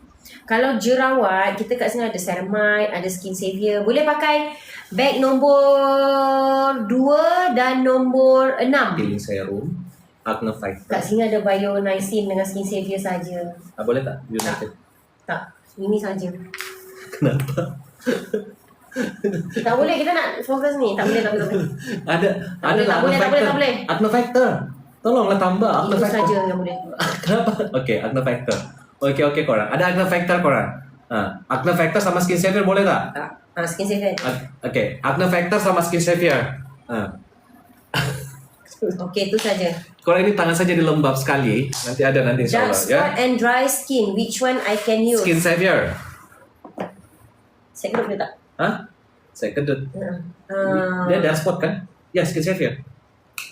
Kalau jerawat, kita kat sini ada ceramide, ada skin savior. Boleh pakai bag nombor 2 dan nombor 6. Peeling serum, acne fighter. Kat sini ada bio-niacin dengan skin savior saja. Boleh tak? United. Tak. Ini saja. Kenapa? Tak boleh, kita nak fokus ni. Tak boleh. Tak boleh. Acne factor. Tolonglah tambah acne Itu factor. saja yang boleh. Kenapa? Okey, acne factor. Okey korang. Ada acne factor korang. Acne factor sama skin savior boleh tak? Skin savior. Okey, acne factor sama skin savior. Okey, itu saja. Korang ini tangan saya jadi lembab sekali. Nanti insyaAllah Dark ya. spot and dry skin, which one I can use? Skin savior. Saya kedut dia tak? Saya kedut. Dia dark spot kan? Ya, skin savior.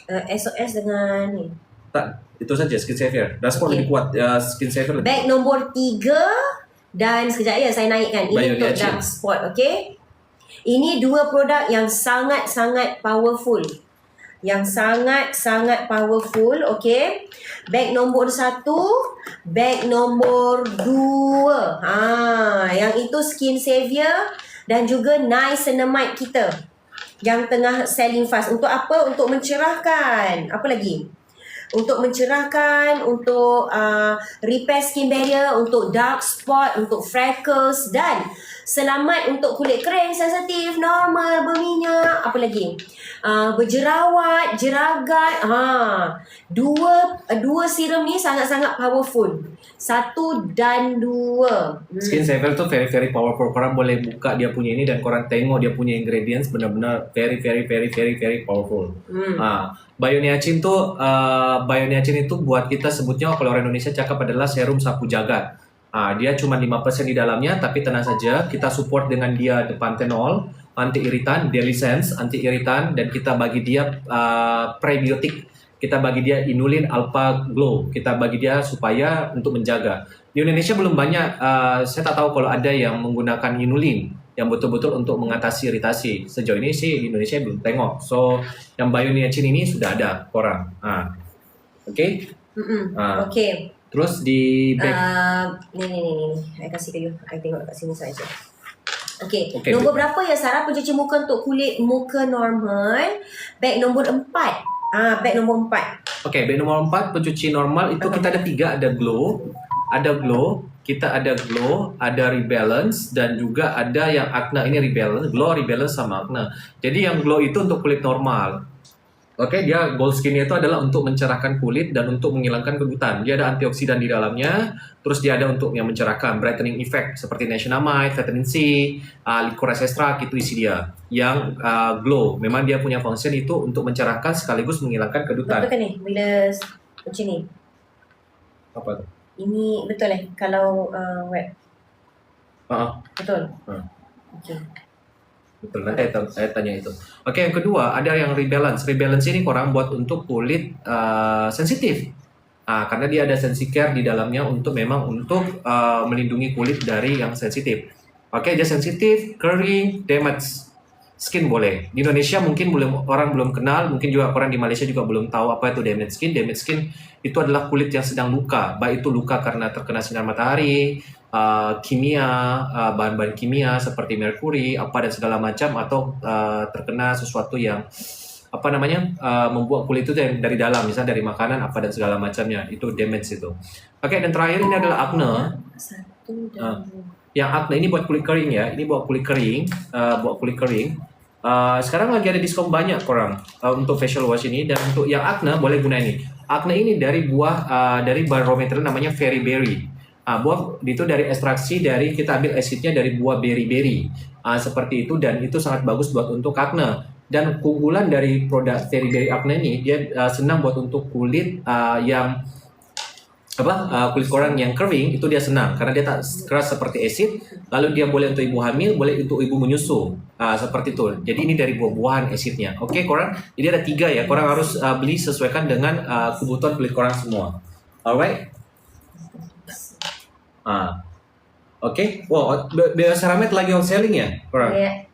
SOS dengan ni. Tak, itu saja skin savior. Dark spot lebih kuat. Skin savior lebih. Bag nombor 3 dan sekejap ya saya naikkan. Ini untuk dark spot, okey? Ini dua produk yang sangat-sangat powerful. Okey. Bag nombor 1, bag nombor 2. Yang itu skin savior dan juga niacinamide kita yang tengah selling fast. Untuk apa? Untuk mencerahkan. Apa lagi? Untuk mencerahkan, untuk repair skin barrier, untuk dark spot, untuk freckles dan selamat untuk kulit kering, sensitif, normal, berminyak. Apa lagi? berjerawat, jeragat. Dua serum ni sangat-sangat powerful. 1 dan 2. Skin Saver tuh very very powerful. Korang boleh buka dia punya ini dan korang tengok dia punya ingredients, benar-benar very very very very very powerful. Bioniacin tuh Bioniacin itu buat kita sebutnya kalau orang Indonesia cakap adalah serum sapu jagat. Dia cuma 5% di dalamnya, tapi tenang saja, kita support dengan dia the panthenol, anti-iritan, daily sense, anti-iritan, dan kita bagi dia prebiotik. Kita bagi dia inulin alpha glow. Kita bagi dia supaya untuk menjaga. Di Indonesia belum banyak, saya tak tahu kalau ada yang menggunakan inulin yang betul-betul untuk mengatasi iritasi. Sejauh ini sih di Indonesia belum tengok. So, yang Bioniacin ini sudah ada korang. Okay? Okay. Terus di back Ni. Saya kasih ke you. Saya tengok kat sini saja. Okay. Okay. Nombor berapa ya Sarah pencuci muka untuk kulit muka normal? Bag nombor 4. Bag nombor 4. Okay, bag nombor 4 pencuci normal itu kita ada 3, ada glow, kita ada glow, ada rebalance, dan juga ada yang acne. Ini rebalance, glow, rebalance sama acne. Jadi yang glow itu untuk kulit normal. Oke, dia gold skin itu adalah untuk mencerahkan kulit dan untuk menghilangkan kerutan. Dia ada antioksidan di dalamnya, terus dia ada untuk yang mencerahkan, brightening effect seperti niacinamide, vitamin C, licorice extract, itu isi dia. Yang glow, memang dia punya function itu untuk mencerahkan sekaligus menghilangkan kerutan. Betul kan ni? Bila macam ni? Apa tu? Ini betul kalau web? Betul? Okay. Betul, nanti saya tanya itu. Oke, yang kedua ada yang rebalance. Rebalance ini korang buat untuk kulit sensitif. Karena dia ada Sensicare di dalamnya untuk memang untuk melindungi kulit dari yang sensitif. Oke, dia sensitif, kering, damage skin boleh. Di Indonesia mungkin orang belum kenal, mungkin juga orang di Malaysia juga belum tahu apa itu damage skin. Damage skin itu adalah kulit yang sedang luka, baik itu luka karena terkena sinar matahari, kimia, bahan-bahan kimia seperti merkuri, dan segala macam, atau terkena sesuatu yang membuat kulit itu dari dalam, misalnya dari makanan dan segala macamnya, itu damage itu. Oke, dan terakhir ini adalah acne. Yang acne ini buat kulit kering ya, ini buat kulit kering, sekarang lagi ada diskon banyak korang untuk facial wash ini, dan untuk yang acne boleh guna ini. Acne ini dari dari bahan raw material namanya fairy berry. Buah itu dari ekstraksi dari kita ambil asidnya dari buah berry-berry seperti itu, dan itu sangat bagus buat untuk acne. Dan keunggulan dari produk fairy berry acne ini, dia senang buat untuk kulit yang kulit korang yang kering, itu dia senang karena dia tak keras seperti asid. Lalu dia boleh untuk ibu hamil, boleh untuk ibu menyusu, seperti itu. Jadi ini dari buah-buahan asidnya. Oke, korang, jadi ada 3 ya, korang harus beli sesuaikan dengan kebutuhan kulit korang semua. Alright. Oke. Wow, Bioceramide lagi on selling ya korang? Yeah.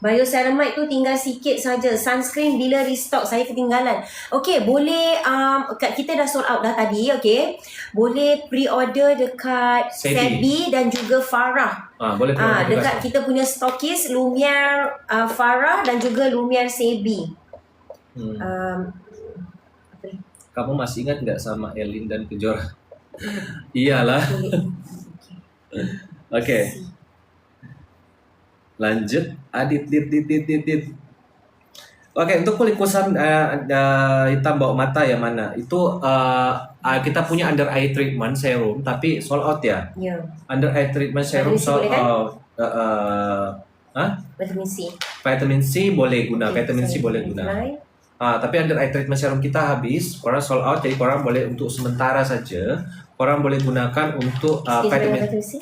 Bioceramide tu tinggal sikit saja. Sunscreen bila restock, saya ketinggalan. Okey, boleh kita dah sold out dah tadi, okey. Boleh pre-order dekat Sebi dan juga Farah. Boleh dekat kita punya stokis Lumiere Farah dan juga Lumiere Sebi. Kamu masih ingat nggak sama Elin dan Kejora? Iyalah. Oke. Lanjut. Dit. Oke, untuk kulit kusam hitam bawah mata yang mana? Itu kita punya under eye treatment serum, tapi sold out ya. Under eye treatment serum sold out. Vitamin C. Vitamin C boleh guna. Vitamin C boleh guna. Tapi under eye treatment serum kita habis, korang sold out, jadi korang boleh untuk sementara saja, korang boleh gunakan untuk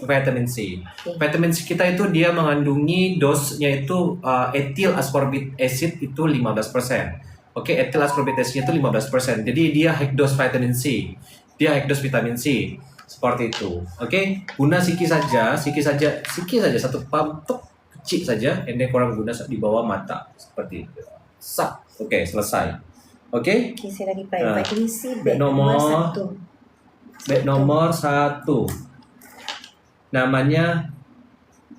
vitamin C. Vitamin C kita itu dia mengandungi dosnya itu ethyl ascorbic acid itu 15%. Oke, ethyl ascorbic acid itu 15%. Jadi dia high dose vitamin C. Dia high dose vitamin C. Seperti itu. Oke, guna sikit saja satu pump kecil saja, and then korang guna di bawah mata seperti itu. Oke, selesai. Oke. Saya lagi pakai vitamin C bag nomor 1. Namanya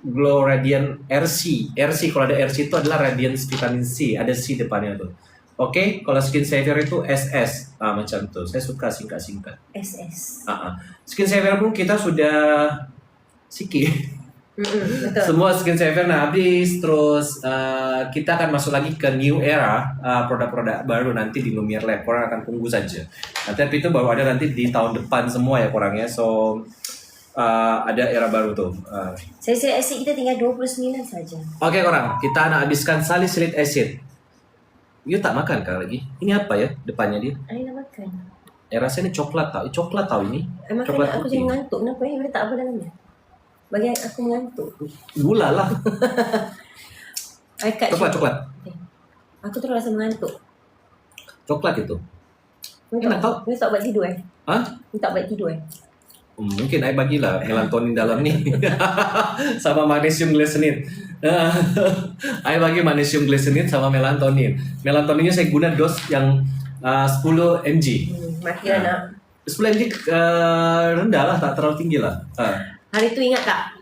Glow Radiant RC. RC, kalau ada RC itu adalah Radiance Vitamin C. Ada C depannya tuh. Oke, kalau Skin Saver itu SS. Macam tuh. Saya suka singkat-singkat. SS. Skin Saver pun kita sudah sikit. Betul. Semua skin saver habis, terus kita akan masuk lagi ke new era, produk-produk baru nanti di Lumiere Lab. Korang akan tunggu saja. Nah, tapi itu baru ada nanti di tahun depan semua ya korangnya. So ada era baru tuh. Salicylic acid kita tinggal 29 saja. Oke korang, kita nak habiskan salicylic acid. You tak makan kan lagi? Ini apa ya depannya dia? Air nak makan. Rasanya coklat tau. Coklat tau ini. Makan Coklat aku putih. jadi ngantuk. Kenapa ya? Letak apa dalamnya? Bagi aku mengantuk. Gula lah. I cut Coklat. Okay. Aku terus rasa mengantuk. Coklat itu. Ni Enak tau. tak buat tidur Hah? Ni tak buat tidur Mungkin saya bagilah melatonin dalam ni sama magnesium glycinate. Saya bagi magnesium glycinate sama melatonin. Melatoninnya saya guna dos yang 10 mg. Mati lah nak. 10 mg rendah lah, tak terlalu tinggi lah. Hari tu ingat tak?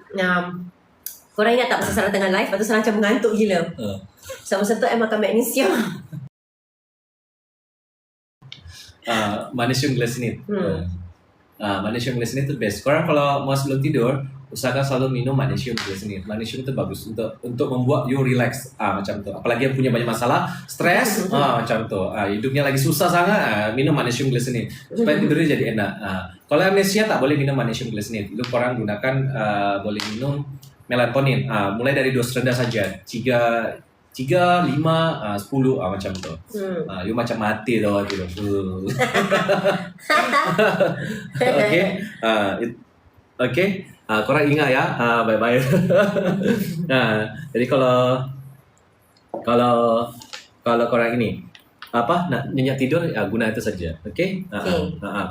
Korang ingat tak masa Sarah tengah live? Lepas tu Sarah macam mengantuk gila. So masa tu I makan magnesium. Magnesium glycinate. Magnesium glycinate itu best. Korang kalau mau sebelum tidur, usahakan selalu minum magnesium glycinate. Magnesium itu bagus untuk membuat you relax. Macam tu. Apalagi yang punya banyak masalah, stres, macam tu. Hidupnya lagi susah sangat, minum magnesium glycinate supaya tidurnya jadi enak. Kalau amnesia tak boleh minum magnesium glycinate. Itu korang gunakan boleh minum melatonin. Mulai dari dos rendah saja. 3, 5, 10 macam tu. You macam mati tau tu. Okay. Okay. Korang ingat ya. Bye-bye. Jadi kalau korang ini nak nyenyak tidur, guna itu saja. Okay.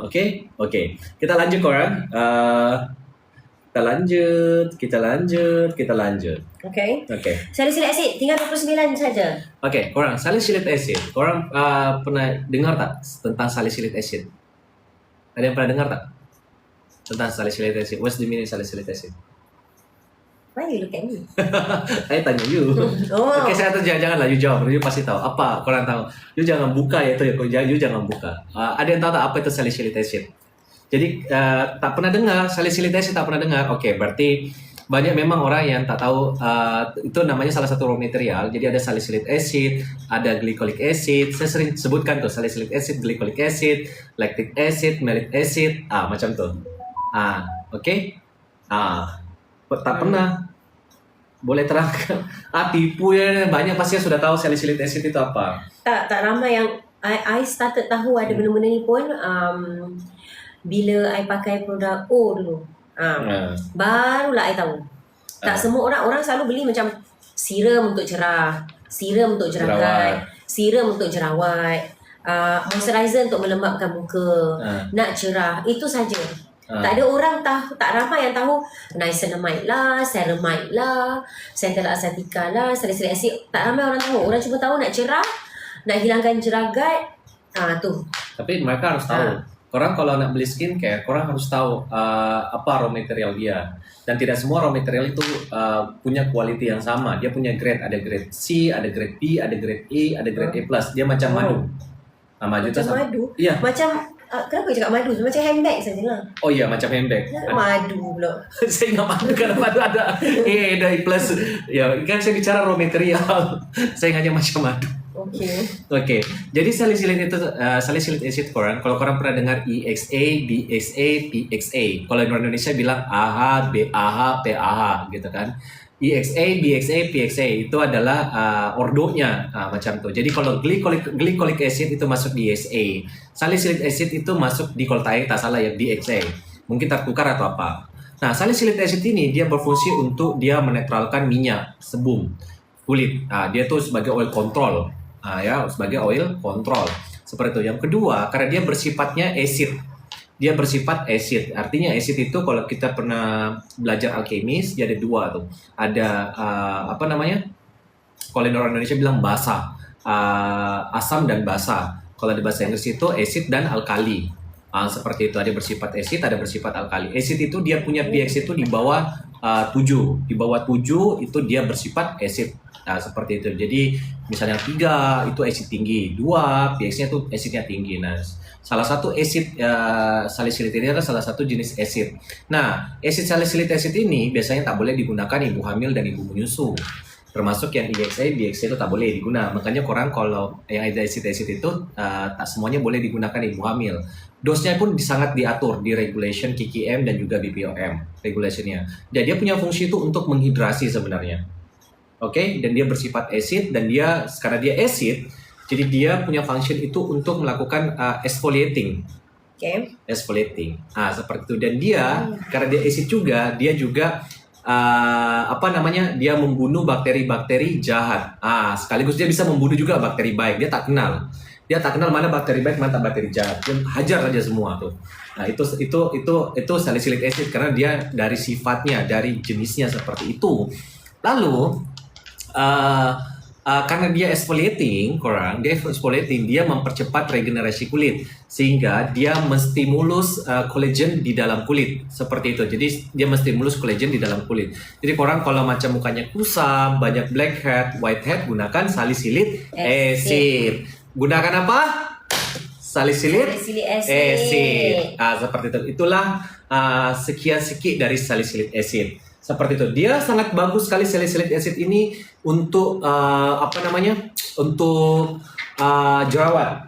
Okay. Kita lanjut korang. Kita lanjut. Okay. Okay. Salicylic acid tinggal 29 saja. Okay, korang salicylic acid. Korang pernah dengar tak tentang salicylic acid? Ada yang pernah dengar tak tentang salicylic acid? What's the meaning of salicylic acid? Why you look at me? Saya tanya you. Okay, saya tu janganlah you jawab. You pasti tahu. Apa korang tahu? You jangan buka ya itu ya. You jangan buka. Ada yang tahu tak apa itu salicylic acid? Jadi tak pernah dengar salicylic acid, tak pernah dengar. Okay, berarti banyak memang orang yang tak tahu itu namanya salah satu raw material. Jadi ada salicylic acid, ada glycolic acid. Saya sering sebutkan tuh salicylic acid, glycolic acid, lactic acid, malic acid, macam tuh. Okay. Tak pernah. Boleh terangkan. Tipu ya, banyak pasti yang sudah tahu salicylic acid itu apa. Tak ramai yang I started tahu ada benda-benda ni pun bila I pakai produk O dulu. Barulah I tahu. Tak semua orang selalu beli macam serum untuk cerah, serum untuk jerawat, serum untuk jerawat, moisturizer untuk melembabkan muka, nak cerah, itu saja. Tak ada orang tahu, tak ramai yang tahu niacinamide lah, ceramide lah, centella acetica lah, salicylic acid. Tak ramai orang tahu. Orang cuma tahu nak cerah, nak hilangkan jeragat, tu. Tapi mereka harus tahu. Korang kalau nak beli skincare, korang harus tahu apa raw material dia. Dan tidak semua raw material itu punya quality yang sama. Dia punya grade, ada grade C, ada grade B, ada grade E, ada grade A+. Dia macam madu. Macam madu? Iya. Macam, kenapa cakap madu? Macam handbag sajalah. Oh iya, macam handbag. Madu pula. Saya ingat madu karena madu ada A, ada A+. Ya, kan saya bicara raw material. Saya ingatnya macam madu. Okay. Jadi salicylic acid korang, kalau korang pernah dengar EXA, BXA, PXA. Kalau di Indonesia bilang AH, BAH, PAH gitu kan. EXA, BXA, PXA itu adalah ordonya macam tuh. Jadi kalau glycolic acid itu masuk di EXA, salicylic acid itu masuk di, kalau tak salah ya, BXA. Mungkin tertukar atau apa. Nah, salicylic acid ini dia berfungsi untuk dia menetralkan minyak sebum kulit. Dia tuh sebagai oil control. Sebagai oil control seperti itu. Yang kedua, karena dia bersifatnya acid. Dia bersifat acid. Artinya acid itu kalau kita pernah belajar alkemis, dia ada dua tuh. Ada kalau di orang Indonesia bilang basa, asam dan basa. Kalau di bahasa Inggris itu acid dan alkali. Seperti itu, ada bersifat acid, ada bersifat alkali. Acid itu dia punya pH itu di bawah 7. Di bawah 7 itu dia bersifat acid. Seperti itu. Jadi misalnya 3 itu acid tinggi, 2 pH-nya tuh acidnya tinggi. Nah, Salah satu acid salisilit ini adalah salah satu jenis acid. Nah, acid salisilit acid ini biasanya tak boleh digunakan ibu hamil dan ibu menyusu. Termasuk yang DXA itu tak boleh digunakan. Makanya korang kalau yang ada acid-acid itu tak semuanya boleh digunakan ibu hamil. Dosnya pun sangat diatur di regulation KKM dan juga BPOM regulationnya. Jadi dia punya fungsi itu untuk menghidrasi sebenarnya. Oke, dan dia bersifat acid dan karena dia acid, jadi dia punya function itu untuk melakukan exfoliating. Exfoliating. Seperti itu. Dan dia karena dia acid juga, dia juga dia membunuh bakteri-bakteri jahat. Sekaligus dia bisa membunuh juga bakteri baik. Dia tak kenal mana bakteri baik, mana bakteri jahat. Dia hajar saja semua tuh. Nah, itu salicylic acid karena dia dari sifatnya, dari jenisnya seperti itu. Lalu karena dia exfoliating, dia mempercepat regenerasi kulit sehingga dia menstimulus kolagen di dalam kulit seperti itu. Jadi dia menstimulus kolagen di dalam kulit. Jadi korang kalau macam mukanya kusam, banyak blackhead, whitehead, gunakan salicylic acid. Gunakan apa? Salicylic acid. Seperti itu. Itulah sekian-sikit dari salicylic acid. Seperti itu. Dia sangat bagus sekali salicylic acid ini untuk untuk jerawat.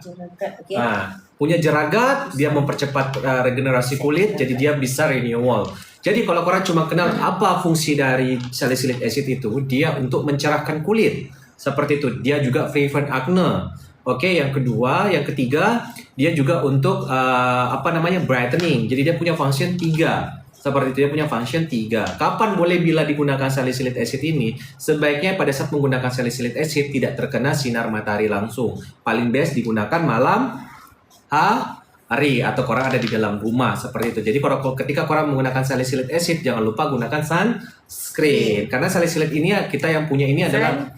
Punya jeragat, dia mempercepat regenerasi kulit, jadi dia bisa renewal. Jadi kalau korang cuma kenal apa fungsi dari salicylic acid itu, dia untuk mencerahkan kulit. Seperti itu. Dia juga prevent acne. Oke, yang ketiga, dia juga untuk brightening. Jadi dia punya function 3. Seperti itu, dia punya function 3. Kapan boleh bila digunakan salicylic acid ini? Sebaiknya pada saat menggunakan salicylic acid tidak terkena sinar matahari langsung. Paling best digunakan malam hari atau korang ada di dalam rumah seperti itu. Jadi ketika korang menggunakan salicylic acid, jangan lupa gunakan sunscreen. Karena salicylic ini kita yang punya ini adalah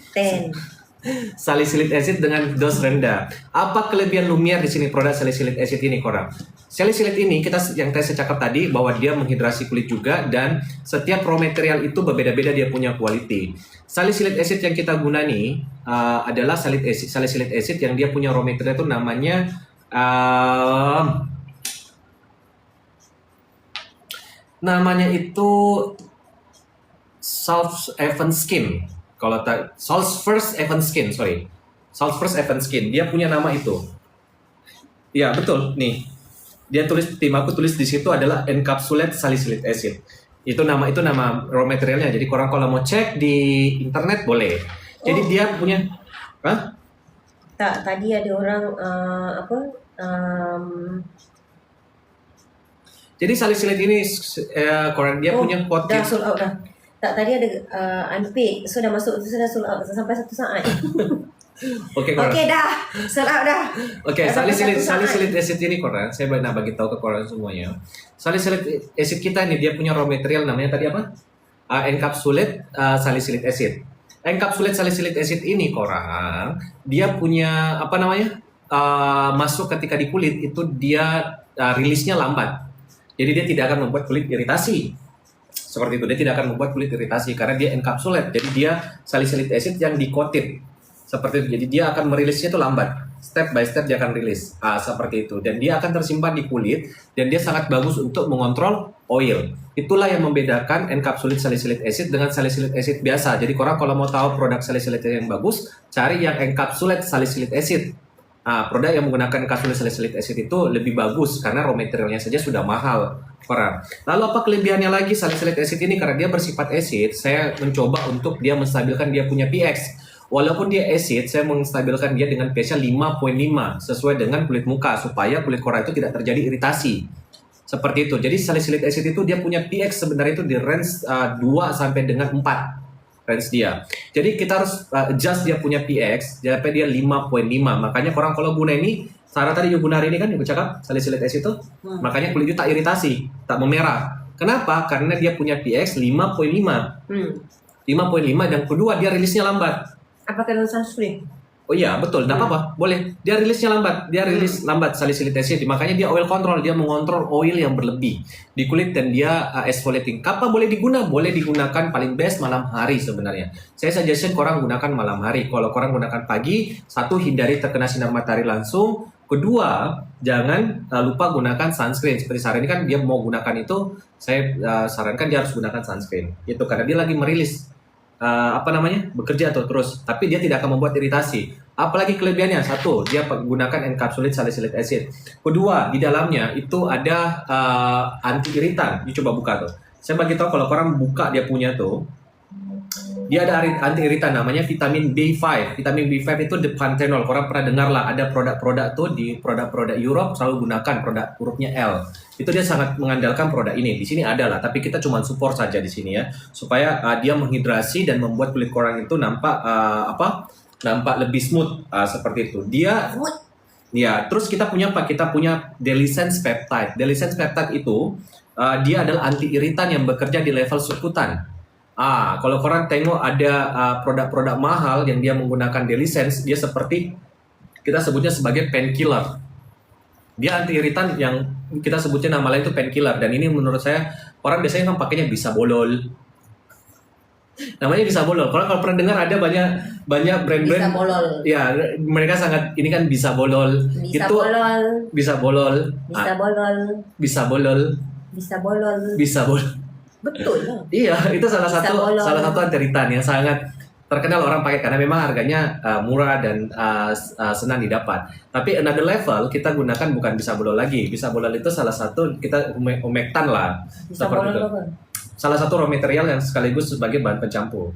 salicylic acid dengan dos rendah. Apa kelebihan Lumiere di sini produk salicylic acid ini korang? Salicylic ini yang saya cakap tadi bahwa dia menghidrasi kulit juga dan setiap raw material itu berbeda-beda dia punya quality. Salicylic acid yang kita guna nih adalah salicylic acid yang dia punya raw material itu namanya itu South Evans Skin. Sulphurous Evans Skin. Dia punya nama itu. Ya betul nih. Tim aku tulis di situ adalah encapsulated salicylic acid. Itu nama raw materialnya. Jadi korang kalau mau cek di internet boleh. Jadi dia punya. Tadi ada orang Jadi salicylic ini korang dia punya quality. Dah sold out dah. Tadi ada unpaid, so dah sold out sampai 1 saat. Okey dah, sold out dah. Okey, salicylic acid ini korang, saya nak bagi tahu ke korang semuanya. Salicylic acid kita ni dia punya raw material namanya tadi apa? Encapsulated salicylic acid. Encapsulated salicylic acid ini korang, dia punya masuk ketika di kulit itu dia rilisnya lambat. Jadi dia tidak akan membuat kulit iritasi. Seperti itu, dia tidak akan membuat kulit iritasi karena dia encapsulate. Jadi dia salicylic acid yang di-coated. Seperti itu. Jadi dia akan merilisnya itu lambat. Step by step dia akan rilis. Seperti itu. Dan dia akan tersimpan di kulit dan dia sangat bagus untuk mengontrol oil. Itulah yang membedakan encapsulated salicylic acid dengan salicylic acid biasa. Jadi korang kalau mau tahu produk salicylic acid yang bagus, cari yang encapsulated salicylic acid. Produk yang menggunakan encapsulated salicylic acid itu lebih bagus karena raw materialnya saja sudah mahal. Lalu apa kelebihannya lagi salicylic acid ini? Karena dia bersifat acid, saya mencoba untuk dia menstabilkan dia punya pH. Walaupun dia acid, saya menstabilkan dia dengan pH 5.5 sesuai dengan kulit muka supaya kulit korang itu tidak terjadi iritasi. Seperti itu. Jadi salicylic acid itu dia punya pH sebenarnya itu di range 2 sampai dengan 4 range dia. Jadi kita harus adjust dia punya pH sampai dia 5.5. Makanya korang kalau guna ini Sarah tadi guna hari ini kan ibu cakap salicylic acid itu makanya kulit itu tak iritasi, tak memerah. Kenapa? Karena dia punya pH 5.5. 5.5 dan kedua dia rilisnya lambat. Apakah dengan sunscreen? Oh iya, betul. Tidak apa-apa. Boleh. Dia rilisnya lambat. Dia rilis lambat salicylic acid. Makanya dia oil control. Dia mengontrol oil yang berlebih di kulit dan dia exfoliating. Kapan boleh digunakan? Boleh digunakan paling best malam hari sebenarnya. Saya suggestion korang gunakan malam hari. Kalau korang gunakan pagi, satu hindari terkena sinar matahari langsung. Kedua, jangan lupa gunakan sunscreen. Seperti Sarah ini kan dia mau gunakan itu, saya sarankan dia harus gunakan sunscreen. Itu karena dia lagi merilis bekerja atau terus, tapi dia tidak akan membuat iritasi. Apalagi kelebihannya, satu, dia gunakan encapsulate salicylic acid. Kedua, di dalamnya itu ada anti iritan. You coba buka tuh. Saya bagi tahu kalau orang buka dia punya tuh, dia ada anti iritan namanya vitamin B5. Vitamin B5 itu the panthenol. Korang pernah dengar lah ada produk-produk tuh di produk-produk Europe selalu gunakan produk hurufnya L. Itu dia sangat mengandalkan produk ini. Di sini ada lah, tapi kita cuma support saja di sini ya, supaya dia menghidrasi dan membuat kulit korang itu nampak nampak lebih smooth seperti itu. Dia ya, terus kita punya apa? Kita punya Delisens peptide. Delisens peptide itu dia adalah anti iritan yang bekerja di level subkutan. Kalau korang tengok ada produk-produk mahal yang dia menggunakan Delisens, dia seperti kita sebutnya sebagai painkiller. Dia anti iritan yang kita sebutnya nama lain itu painkiller, dan ini menurut saya orang biasanya kan pakainya bisa bolol. Namanya bisa bolol. Kalau pernah dengar ada banyak brand-brand. Bisa bolol. Ya, mereka sangat ini kan bisa bolol. Bisa itu bolol. bisa bolol. Bisa bolol. Bisa bolol. Bisa bolol. Bisa bolol. Betul lah. Iya, itu salah Bisa satu bolol. anti iritan yang sangat terkenal orang pakai karena memang harganya murah dan senang didapat. Tapi another level kita gunakan bukan bisa bolol lagi. Bisa bolol itu salah satu kita umektan lah. Bisa seperti bolol itu. apa? Salah satu raw material yang sekaligus sebagai bahan pencampur.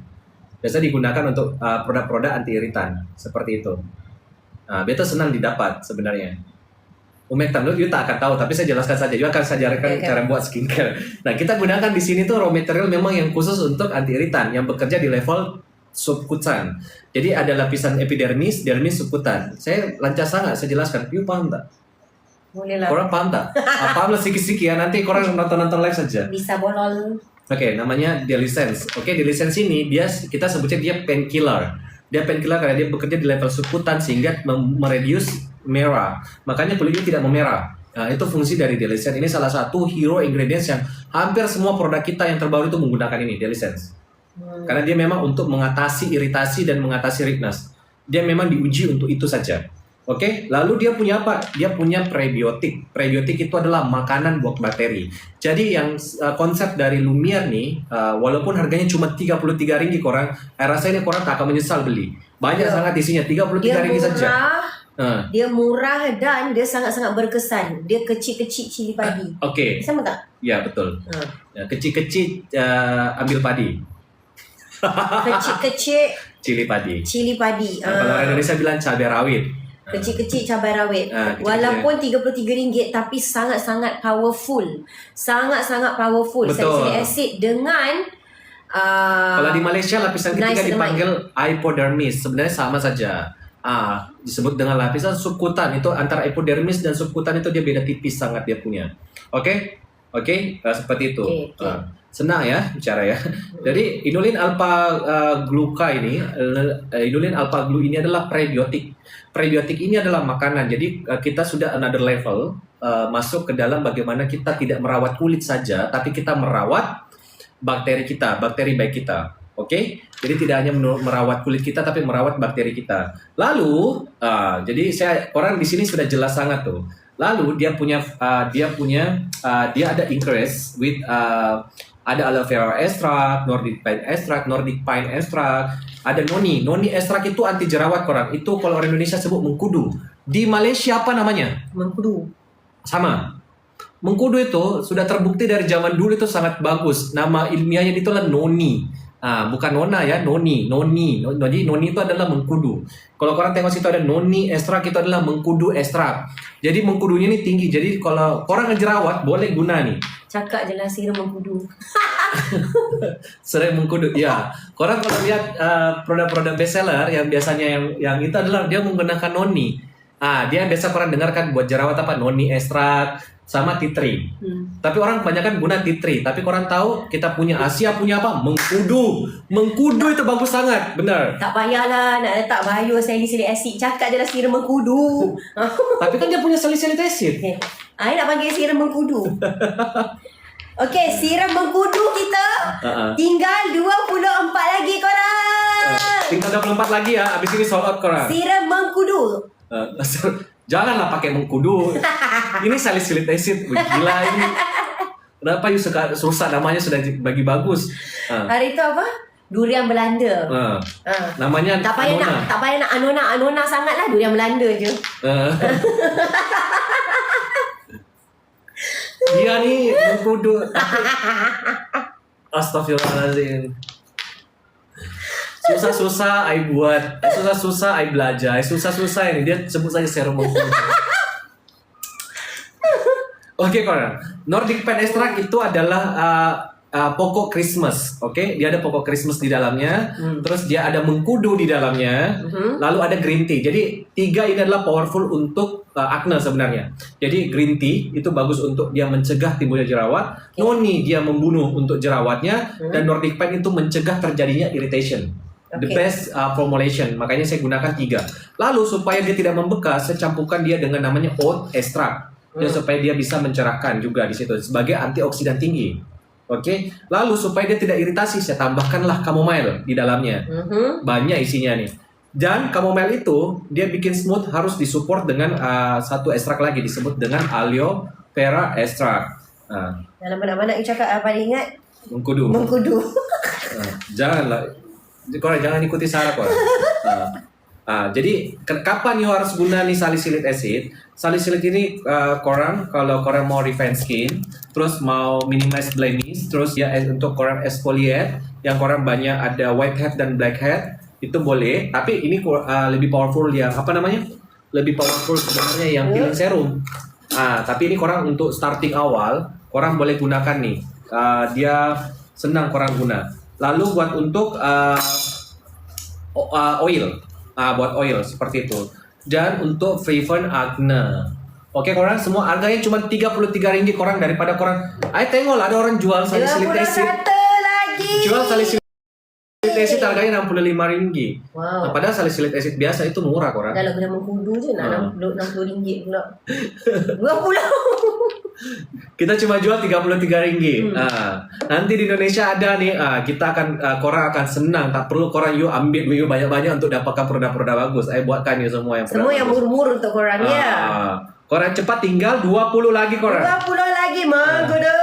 Biasa digunakan untuk produk-produk anti iritan seperti itu. Itu senang didapat sebenarnya. Umektan dulu tak akan tahu, tapi saya jelaskan saja. Juga akan saya ajarkan cara buat skincare. Nah, kita gunakan di sini tuh raw material memang yang khusus untuk anti iritan yang bekerja di level subkutan. Jadi ada lapisan epidermis, dermis, subkutan. Saya lancar sangat saya jelaskan. You paham tak? Boleh lah. Korang paham tak? Paham lah sikit-sikit ya. Nanti korang nonton live saja. Bisa bolol. Oke, namanya Delisens. Oke, Delisens ini kita sebutnya dia painkiller. Dia painkiller karena dia bekerja di level subkutan sehingga mereduce merah. Makanya kulitnya tidak memerah. Nah, itu fungsi dari Delisens. Ini salah satu hero ingredients yang hampir semua produk kita yang terbaru itu menggunakan ini, Delisens. Karena dia memang untuk mengatasi iritasi dan mengatasi redness. Dia memang diuji untuk itu saja. Oke, lalu dia punya apa? Dia punya prebiotik. Prebiotik itu adalah makanan buat bakteri. Jadi yang konsep dari Lumiere nih, walaupun harganya cuma 33 ringgit korang, saya rasa ini korang tak akan menyesal beli. Banyak sangat isinya, 33 ringgit saja. Dia murah dan dia sangat-sangat berkesan. Dia kecil-kecil cili padi. Oke. Sama tak? Ya, betul. Ya, kecil-kecil ambil padi. Kecil-kecil Cili padi. cili padi. Kalau orang Indonesia bilang cabai rawit. Kecil-kecil cabai rawit. Kecil-kecil. Walaupun RM33 tapi sangat-sangat powerful. Sangat-sangat powerful. Betul. Salicylic acid dengan Kalau di Malaysia lapisan ketiga niacinamide. dipanggil hypodermis. Sebenarnya sama saja. Disebut dengan lapisan subkutan. Itu antara epidermis dan subkutan itu dia beda tipis sangat dia punya. Oke? Seperti itu. Oke. Senang ya bicara ya. Jadi inulin alpha gluca ini, inulin alpha glu ini adalah prebiotik. Prebiotik ini adalah makanan. Jadi kita sudah another level masuk ke dalam bagaimana kita tidak merawat kulit saja, tapi kita merawat bakteri kita, bakteri baik kita. Oke, jadi tidak hanya merawat kulit kita, tapi merawat bakteri kita. Lalu, jadi orang di sini sudah jelas sangat tuh. Lalu dia ada increase with ada aloe vera extract, Nordic pine extract, ada noni extract itu anti jerawat korang. Itu kalau orang Indonesia sebut mengkudu. Di Malaysia apa namanya? mengkudu. Sama. Mengkudu itu sudah terbukti dari zaman dulu itu sangat bagus. Nama ilmiahnya itu adalah noni. Bukan nona ya, noni. Jadi noni itu adalah mengkudu. Kalau korang tengok situ ada noni ekstrak, itu adalah mengkudu ekstrak. Jadi mengkudunya ini tinggi. Jadi kalau korang ngejerawat boleh guna nih. Cakap je lah siram mengkudu. Sering mengkudu. Ya, korang kalau lihat produk-produk bestseller yang biasanya yang itu adalah dia menggunakan noni. Dia biasa korang dengarkan buat jerawat apa? Noni ekstrak sama tea tree. Tapi orang kebanyakan guna tea tree. Tapi korang tahu kita punya Asia punya apa? Mengkudu. Mengkudu itu bagus sangat, benar. Tak payahlah nak letak biosalicylic acid. Cakap je lah siram mengkudu. Tapi kan dia punya salicylic acid. Okay. I nak panggil siram mengkudu. Okey, siram mengkudu kita tinggal 24 lagi korang. Tinggal 24 lagi ya. Habis ini sold out korang. Siram mengkudu. Janganlah pakai mengkudu. Ini salicylic acid. Gila ini. Kenapa you susah namanya sudah bagi bagus. Hari itu apa? Durian Belanda. Namanya tak payah nak anona sangat lah, durian Belanda je. Dia nih mengkudu. Astagfirullahaladzim. Susah-susah I buat, susah-susah I belajar, susah-susah ini dia sebut saja serum mengkudu. Oke, korang. Nordic Pine Extract itu adalah pokok Christmas, oke? Dia ada pokok Christmas di dalamnya, terus dia ada mengkudu di dalamnya, lalu ada green tea. Jadi 3 ini adalah powerful untuk acne sebenarnya. Jadi green tea itu bagus untuk dia mencegah timbulnya jerawat, noni dia membunuh untuk jerawatnya, dan Nordic Pine itu mencegah terjadinya irritation. The best formulation, makanya saya gunakan 3. Lalu supaya dia tidak membekas, saya campurkan dia dengan namanya oat extract, supaya dia bisa mencerahkan juga di situ sebagai antioksidan tinggi. Oke, lalu supaya dia tidak iritasi, saya tambahkanlah chamomile di dalamnya. Banyak isinya nih. Dan chamomile itu dia bikin smooth, harus disupport dengan satu ekstrak lagi disebut dengan aloe vera extract. Dalam mana-mana you cakap apa dia ingat? Mengkudu. Janganlah, korang jangan ikuti Sarah korang. Jadi kapan you harus guna nih salicylic acid? Salicylic ini korang kalau korang mau refine skin, terus mau minimize blemish, terus ya untuk korang exfoliate yang korang banyak ada whitehead dan blackhead itu boleh. Tapi ini lebih powerful yang apa namanya? Lebih powerful sebenarnya yang peeling serum. Tapi ini korang untuk starting awal, korang boleh gunakan nih. Dia senang korang guna. Lalu buat untuk oil. Buat oil seperti itu. Dan untuk prevent acne. Oke, korang semua harganya cuma RM33 korang, daripada korang tengok ada orang jual salicylic acid. Lagi. Jual salicylic acid harganya RM65. Wow. Padahal salicylic acid biasa itu murah korang. Dalam kena mengkudu je nak RM60 pula. 20. Kita cuma jual RM33. Nanti di Indonesia ada nih. Kita akan korang akan senang. Tak perlu korang you ambil duit you banyak-banyak untuk dapatkan produk-produk bagus. Saya buatkan you semua yang murmur untuk korang ya. Korang cepat, tinggal 20 lagi korang. 20 lagi mengkudu.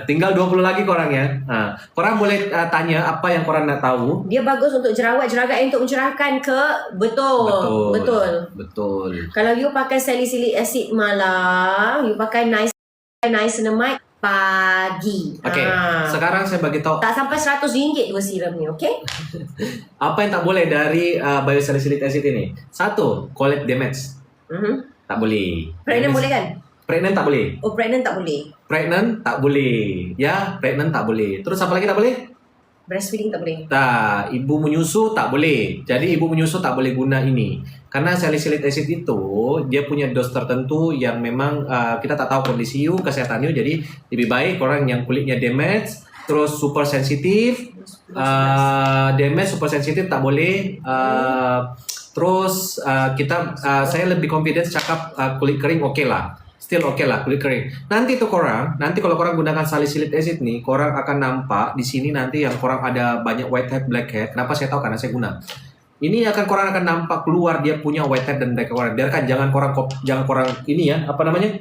Tinggal 20 lagi korang ya. Korang boleh tanya apa yang korang nak tahu. Dia bagus untuk jerawat untuk mencerahkan ke betul. Kalau you pakai salicylic acid malam, you pakai niacinamide pagi. Okey. Sekarang saya bagi tahu. Tak sampai RM100 dua serum ni, okey? Apa yang tak boleh dari biosalicylic acid ini? 1, collect damage. Tak boleh. Pregnant boleh kan? Pregnant tak boleh. Oh, pregnant tak boleh. Pregnant tak boleh. Ya, pregnant tak boleh. Terus apa lagi tak boleh? Breastfeeding tak boleh. Tak, ibu menyusu tak boleh. Jadi ibu menyusu tak boleh guna ini. Karena salicylic acid itu dia punya dos tertentu yang memang kita tak tahu kondisi you, kesehatan you. Jadi lebih baik orang yang kulitnya damage, terus super sensitif, damage super sensitif tak boleh. Terus saya lebih confident cakap kulit kering okey lah. Still okay lah kulit kering. Nanti kalau korang gunakan salicylic acid nih, korang akan nampak di sini nanti yang korang ada banyak whitehead, blackhead. Kenapa saya tahu? Karena saya guna. Ini korang akan nampak keluar dia punya whitehead dan blackhead. Biarkan, jangan korang ini ya, apa namanya?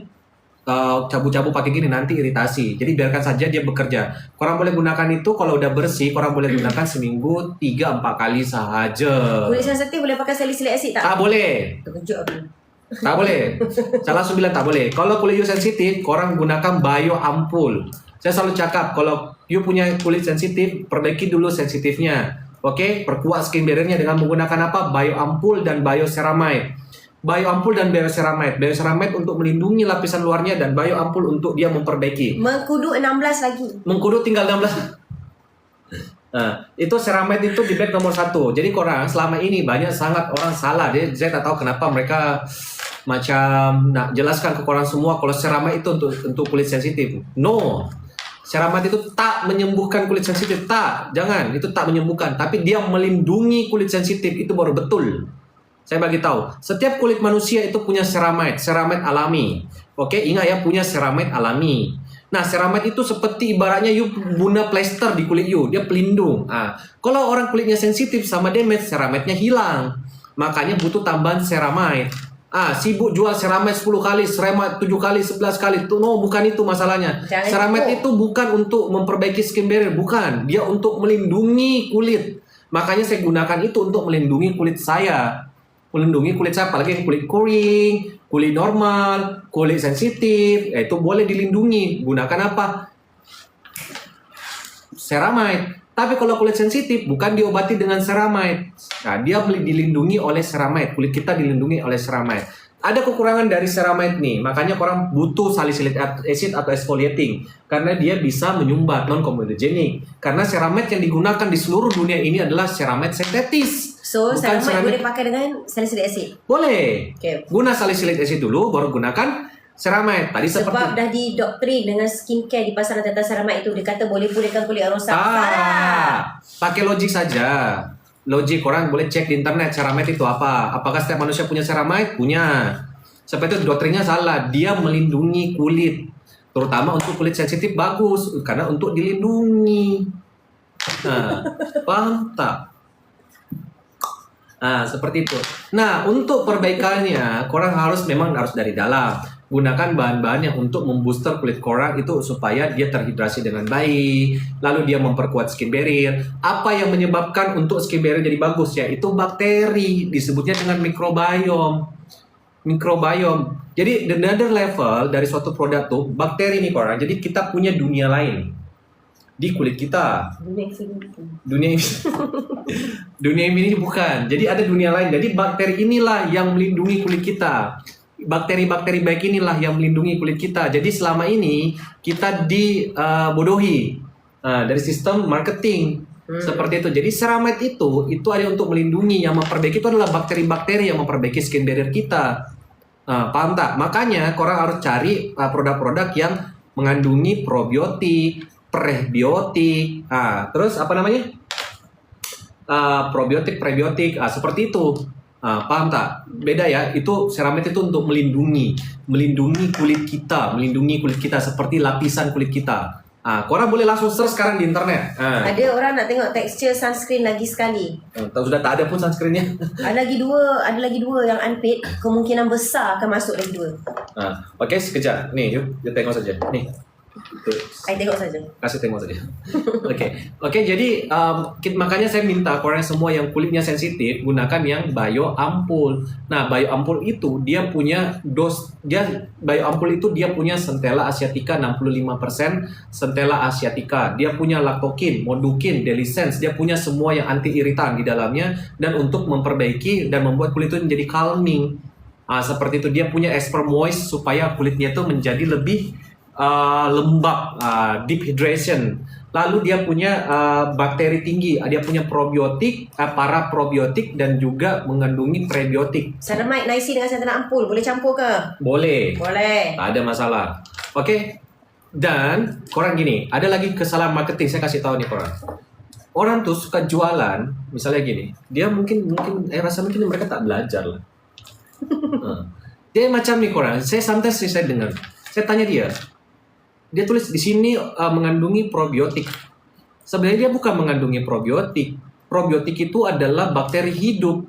Cabu-cabu pakai gini nanti iritasi. Jadi biarkan saja dia bekerja. Korang boleh gunakan itu kalau udah bersih, korang boleh gunakan seminggu 3-4 kali sahaja. Kulit sensitif boleh pakai salicylic acid tak? Tak boleh. Terkejut aku. Tak boleh. Salah 9 tak boleh. Kalau kulit you sensitif, korang gunakan bio ampul. Saya selalu cakap kalau you punya kulit sensitif, perbaiki dulu sensitifnya. Oke, perkuat skin barrier-nya dengan menggunakan apa? Bio ampul dan bio ceramide. Bio ampul dan bio ceramide. Bio ceramide untuk melindungi lapisan luarnya dan bio ampul untuk dia memperbaiki. Mengkudu 16 lagi. Mengkudu tinggal 16. Itu ceramide itu di bag nomor 1. Jadi korang selama ini banyak sangat orang salah. Saya tak tahu kenapa mereka macam nak jelaskan ke korang semua kalau ceramide itu untuk kulit sensitif. No. Ceramide itu tak menyembuhkan kulit sensitif. Tak. Jangan. Itu tak menyembuhkan. Tapi dia melindungi kulit sensitif. Itu baru betul. Saya bagi tahu. Setiap kulit manusia itu punya ceramide. Ceramide alami. Oke, ingat ya, punya ceramide alami. Nah, ceramide itu seperti ibaratnya you guna plester di kulit you. Dia pelindung. Kalau orang kulitnya sensitif sama damage, ceramide-nya hilang. Makanya butuh tambahan ceramide. Sibuk jual ceramide 10 kali, ceramide 7 kali, 11 kali. No, bukan itu masalahnya. Jangan Ceramide itu bukan untuk memperbaiki skin barrier, bukan. Dia untuk melindungi kulit. Makanya saya gunakan itu untuk melindungi kulit saya. Melindungi kulit saya, apalagi yang kulit kering, kulit normal, kulit sensitif, itu boleh dilindungi. Gunakan apa? Ceramide. Tapi kalau kulit sensitif bukan diobati dengan ceramide. Nah, dia dilindungi oleh ceramide. Kulit kita dilindungi oleh ceramide. Ada kekurangan dari ceramide nih, makanya orang butuh salicylic acid atau exfoliating karena dia bisa menyumbat non-comedogenic. Karena ceramide yang digunakan di seluruh dunia ini adalah ceramide sintetis. So, ceramide boleh pakai dengan salicylic acid? Boleh. Okay. Guna salicylic acid dulu, baru gunakan ceramide. Tadi Sebab dah didoktrin dengan skincare di pasaran tentang ceramide itu, dia kata boleh pulihkan kulit yang rosak. Pakai logik saja. Logik, orang boleh cek di internet ceramide itu apa. Apakah setiap manusia punya ceramide? Punya. Sebab itu doktrinnya salah. Dia melindungi kulit. Terutama untuk kulit sensitif bagus. Karena untuk dilindungi. Nah, paham tak? Nah, seperti itu. Nah, untuk perbaikannya, korang memang harus dari dalam. Gunakan bahan-bahan yang untuk membooster kulit korang itu supaya dia terhidrasi dengan baik. Lalu dia memperkuat skin barrier. Apa yang menyebabkan untuk skin barrier jadi bagus? Yaitu bakteri. Disebutnya dengan microbiome. Microbiome. Jadi, the another level dari suatu produk tuh, bakteri nih korang. Jadi, kita punya dunia lain di kulit kita. Dunia ini bukan. Jadi ada dunia lain. Jadi bakteri inilah yang melindungi kulit kita. Bakteri-bakteri baik inilah yang melindungi kulit kita. Jadi selama ini kita dibodohi dari sistem marketing. Seperti itu. Jadi ceramide itu ada untuk melindungi, yang memperbaiki itu adalah bakteri-bakteri yang memperbaiki skin barrier kita. Paham tak? Makanya korang harus cari produk-produk yang mengandungi probiotik, prebiotik, terus apa namanya? Probiotik, prebiotik, seperti itu. Paham tak? Beda ya. Itu ceramide itu untuk melindungi kulit kita, seperti lapisan kulit kita. Korang boleh langsung search sekarang di internet. Ada orang nak tengok tekstur sunscreen lagi sekali. Sudah tak ada pun sunscreennya. Ada lagi dua yang unpaid, kemungkinan besar akan masuk lagi dua. Oke, sekejap. Nih, yuk kita tengok saja. Nih. Saya tengok saja. Kasih tengok saja. Oke. Jadi makanya saya minta korang semua yang kulitnya sensitif gunakan yang bioampul. Nah, bioampul itu dia punya bioampul itu dia punya Centella asiatica 65% Centella asiatica. Dia punya lactokin, modukin, delisens. Dia punya semua yang anti iritan di dalamnya dan untuk memperbaiki dan membuat kulit itu menjadi calming. Seperti itu. Dia punya extra moist supaya kulitnya itu menjadi lebih lembab, deep hydration. Lalu dia punya bakteri tinggi, dia punya probiotik, para probiotik dan juga mengandungi prebiotik. Ceramide Niacinamide dengan Centella ampul boleh campur ke? Boleh. Tak ada masalah. Oke. Dan korang gini, ada lagi kesalahan marketing, saya kasih tahu nih korang. Orang tuh suka jualan, misalnya gini, dia mungkin rasa mungkin mereka tak belajar lah. Dia macam nih korang, saya dengar, saya tanya dia tulis di sini mengandungi probiotik. Sebenarnya dia bukan mengandungi probiotik. Probiotik itu adalah bakteri hidup.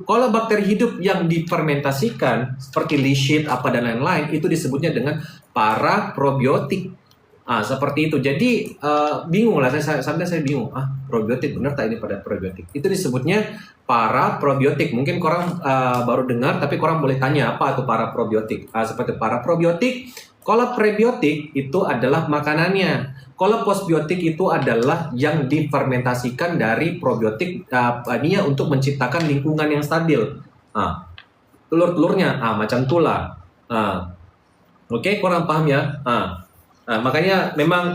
Kalau bakteri hidup yang difermentasikan seperti leachit apa dan lain-lain itu disebutnya dengan paraprobiotik. Seperti itu. Jadi bingung lah saya bingung. Probiotik benar tak ini pada probiotik? Itu disebutnya paraprobiotik. Mungkin korang baru dengar tapi korang boleh tanya apa itu paraprobiotik. Seperti paraprobiotik. Kalau prebiotik itu adalah makanannya. Kalau postbiotik itu adalah yang difermentasikan dari probiotik untuk menciptakan lingkungan yang stabil. Telur-telurnya macam itulah. Oke, korang paham ya? Makanya memang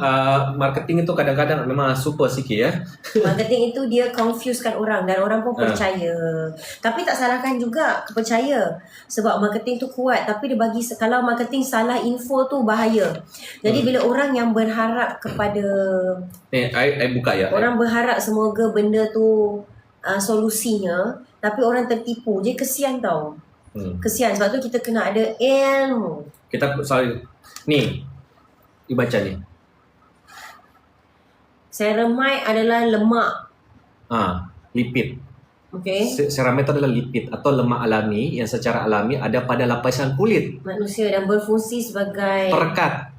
marketing itu kadang-kadang memang super sikit ya. Marketing itu dia confusekan orang dan orang pun percaya. Tapi tak salahkan juga percaya. Sebab marketing tu kuat, tapi dia bagi kalau marketing salah info tu bahaya. Jadi bila orang yang berharap kepada I buka ya. Orang berharap semoga benda tu solusinya, tapi orang tertipu. Jadi kesian tau. Kesian sebab tu kita kena ada ilmu. Kita selalu nih dibaca ni. Ceramide adalah lemak. Lipid. Okay. Ceramide itu adalah lipid atau lemak alami yang secara alami ada pada lapisan kulit Manusia dan berfungsi sebagai perekat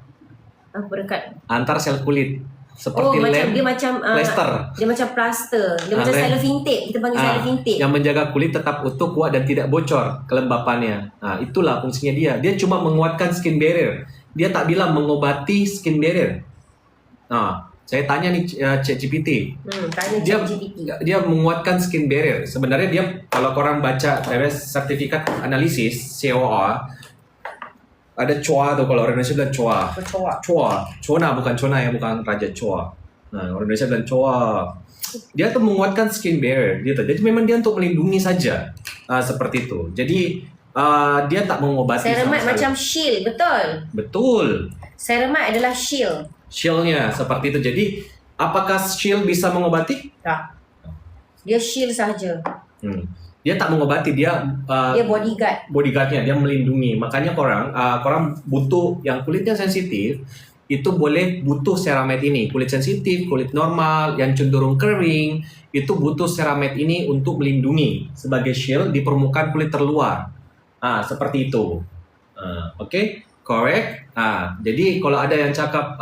perekat. antar sel kulit seperti macam lem, dia macam plaster. dia macam plaster. Dia macam lem. cellophane tape. Kita panggil cellophane tape. Yang menjaga kulit tetap utuh, kuat dan tidak bocor kelembapannya. Itulah fungsinya dia. Dia cuma menguatkan skin barrier. Dia tak bilang mengobati skin barrier. Saya tanya nih ChatGPT. Tanya Dia ChatGPT. dia menguatkan skin barrier. Sebenarnya dia kalau korang baca sertifikat analisis COA ada COA tuh, kalau orang Indonesia bilang COA. Cona bukan Cona ya, bukan Raja COA. Orang Indonesia bilang COA. Dia tuh menguatkan skin barrier gitu. Jadi memang dia untuk melindungi saja. Seperti itu. Jadi dia tak mengobati. Ceramide macam shield, betul? Betul. Ceramide adalah shield. Shieldnya seperti itu. Jadi apakah shield bisa mengobati? Tak. Dia shield saja. Dia tak mengobati, dia bodyguardnya, dia melindungi. Makanya korang butuh yang kulitnya sensitif itu boleh butuh ceramide ini. Kulit sensitif, kulit normal, yang cenderung kering itu butuh ceramide ini untuk melindungi sebagai shield di permukaan kulit terluar. Seperti itu. Oke, correct. Jadi kalau ada yang cakap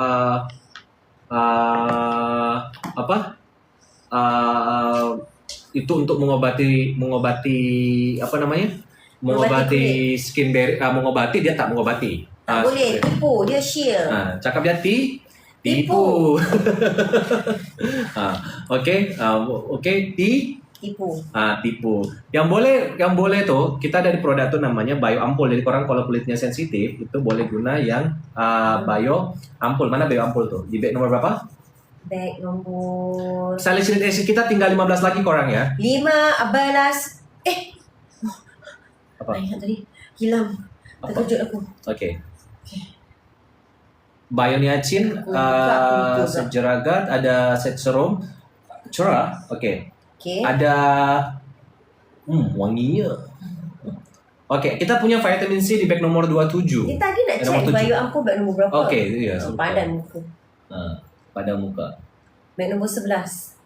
itu untuk mengobati apa namanya? Mengobati skin barrier, mengobati, dia tak mengobati. Tak boleh tipu, dia shield. Cakap dia tipu. Tipu. Tipu. Yang boleh tuh kita ada di produk tuh namanya Bio Ampul. Jadi korang kalau kulitnya sensitif itu boleh guna yang Bio Ampul. Mana Bio Ampul tuh? Di bag nomor berapa? Bag nomor Salicylic acid kita tinggal 15 lagi korang ya. 15. Apa? Ingat tadi hilang. Terkejut aku. Okey. Bioniacin, Sejeragat, ada set serum, cerah. Okey. Ada wanginya. Okey, kita punya vitamin C di bag nomor 27. Kita lagi nak check Bio Ampul bag nombor berapa? Okey, iya. Padan muka. Pada muka. Bag nombor 11.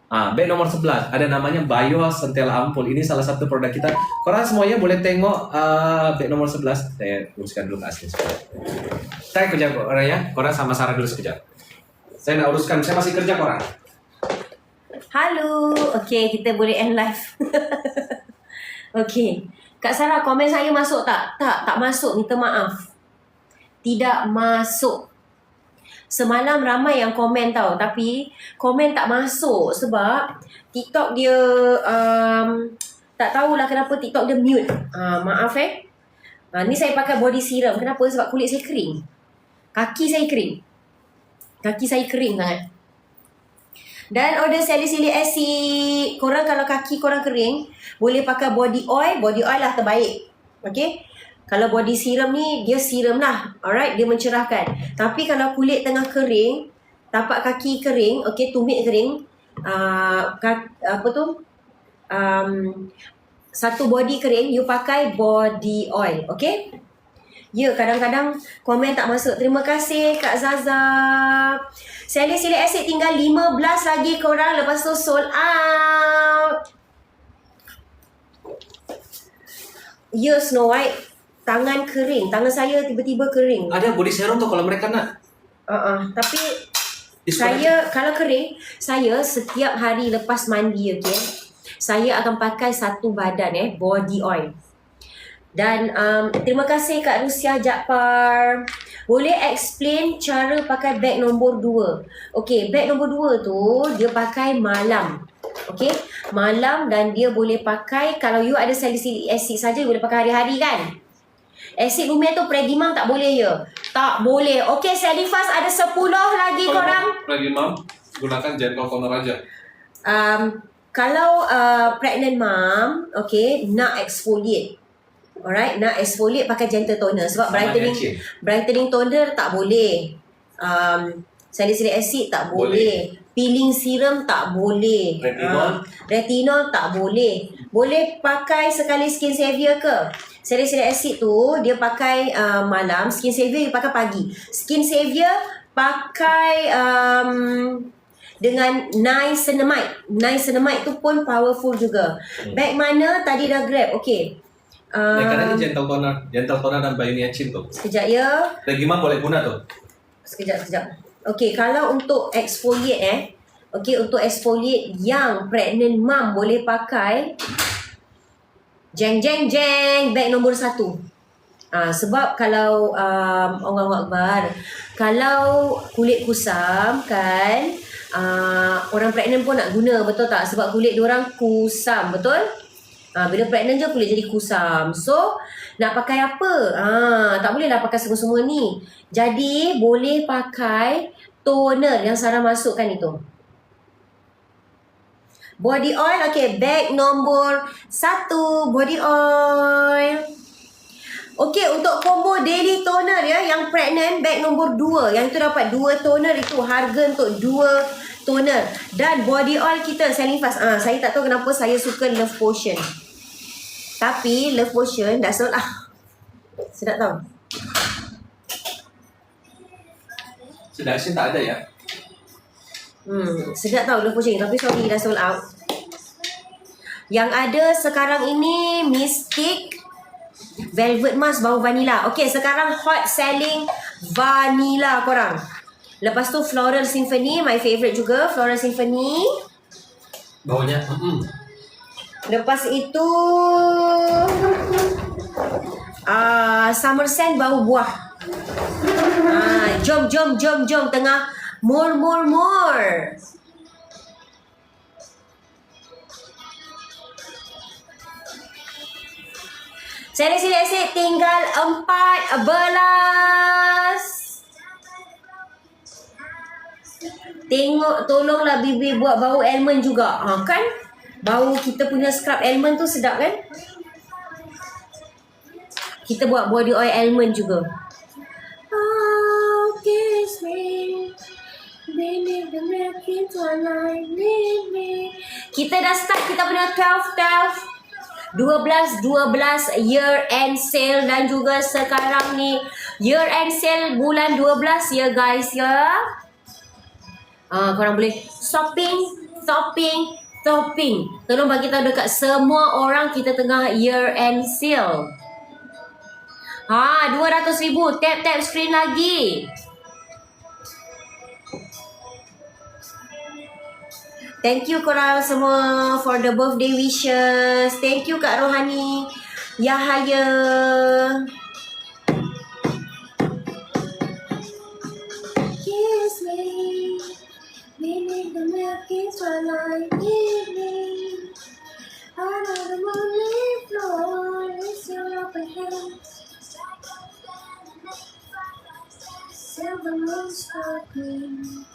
Bag nomor 11 ada namanya Bio Centella Ampul. Ini salah satu produk kita. Korang semuanya boleh tengok bag nomor 11. Saya uruskan dulu ke asli. Saya kerja korang ya. Korang sama Sarah dulu sekejap. Saya nak uruskan. Saya masih kerja korang. Halo. Okey, kita boleh end live. Okey. Kak Sarah, komen saya masuk tak? Tak masuk. Minta maaf. Tidak masuk. Semalam ramai yang komen tau, tapi komen tak masuk sebab TikTok dia tak tahulah kenapa TikTok dia mute. Maaf ni saya pakai body serum. Kenapa? Sebab kulit saya kering. Kaki saya kering sangat. Dan order salicylic acid. Korang kalau kaki korang kering, boleh pakai body oil. Body oil lah terbaik. Okay. Kalau body serum ni, dia serum lah. Alright, dia mencerahkan. Tapi kalau kulit tengah kering, tapak kaki kering, okay, tumit kering, satu body kering, you pakai body oil, okay? Ya, kadang-kadang komen tak masuk. Terima kasih Kak Zaza. Salicylic acid tinggal 15 lagi korang. Lepas tu sold out. Ya, Snow White. Tangan kering. Tangan saya tiba-tiba kering. Ada body serum tu kalau mereka nak. Tapi saya kalau kering, saya setiap hari lepas mandi, okay, saya akan pakai satu badan body oil. Dan terima kasih Kak Rusia Jakpar. Boleh explain cara pakai bag nombor 2. Okay, bag nombor 2 tu dia pakai malam. Okay, malam, dan dia boleh pakai, kalau you ada salicylic acid saja, you boleh pakai hari-hari kan. Asid lumier tu Predimam tak boleh ya? Tak boleh. Okey, Salifas ada 10 lagi korang. Predimam gunakan gentle toner aja. Kalau pregnant mom, okay, nak exfoliate. Alright, nak exfoliate pakai gentle toner. Sebab brightening toner tak boleh. Salicylic acid tak boleh. Peeling serum tak boleh. Retinol tak boleh. Boleh pakai sekali skin savior ke? Salicylic acid tu dia pakai malam, skin savior dia pakai pagi. Skin savior pakai dengan niacinamide. Niacinamide tu pun powerful juga. Bag mana tadi dah grab. Okay. Karena ini gentle toner dan bioniacin tuh. Sekejap ya. Lagi boleh guna tuh. Sekejap. Okay, kalau untuk exfoliate okay, untuk exfoliate yang pregnant mom boleh pakai jeng bag nombor 1. Sebab kalau Allahu Akbar, kalau kulit kusam kan, orang pregnant pun nak guna, betul tak? Sebab kulit diorang kusam, betul? Bila pregnant je kulit jadi kusam. So, nak pakai apa? Tak bolehlah pakai semua-semua ni. Jadi, boleh pakai toner yang Sarah masukkan itu. Body oil, okay, bag nombor 1, body oil. Okay, untuk combo daily toner ya, yang pregnant, bag nombor 2. Yang tu dapat 2 toner itu. Harga untuk 2 toner. Dan body oil kita, selling fast. Saya tak tahu kenapa saya suka Love Potion. Tapi Love Potion dah sold out. Sedap tau. Sedaction tak ada ya? Sedap tau Love Potion. Tapi sorry, dah sold out. Yang ada sekarang ini Mystic Velvet Mask bau vanilla. Okay, sekarang hot selling vanilla korang. Lepas tu Floral Symphony, my favourite juga, Floral Symphony. Baunya Lepas itu Summer Scent bau buah. Jom tengah more. Seleksi tinggal 14. Tengok, tolonglah bibi buat bau almond juga. Kan? Bau kita punya scrub almond tu sedap kan? Kita buat body oil almond juga. Oh, kiss me. Baby, the milk is online. Kita dah start kita punya 12 year end sale. Dan juga sekarang ni year end sale bulan 12 ya guys ya. Korang boleh shopping. Tolong bagi tahu dekat semua orang kita tengah year end sale. 200,000. Tap screen lagi. Thank you korang semua for the birthday wishes. Thank you Kak Rohani Yahaya. Kiss me. Baby, the milk is twilight evening. Under the moonlit floor, it's your open hands. Silver moon sparkling.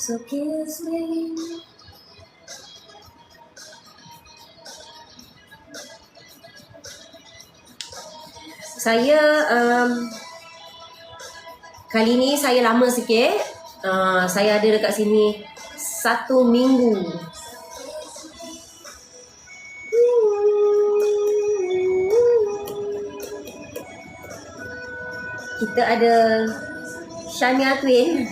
So kiss me. Saya kali ni saya lama sikit. Saya ada dekat sini 1 minggu. Kita ada Shania Twain.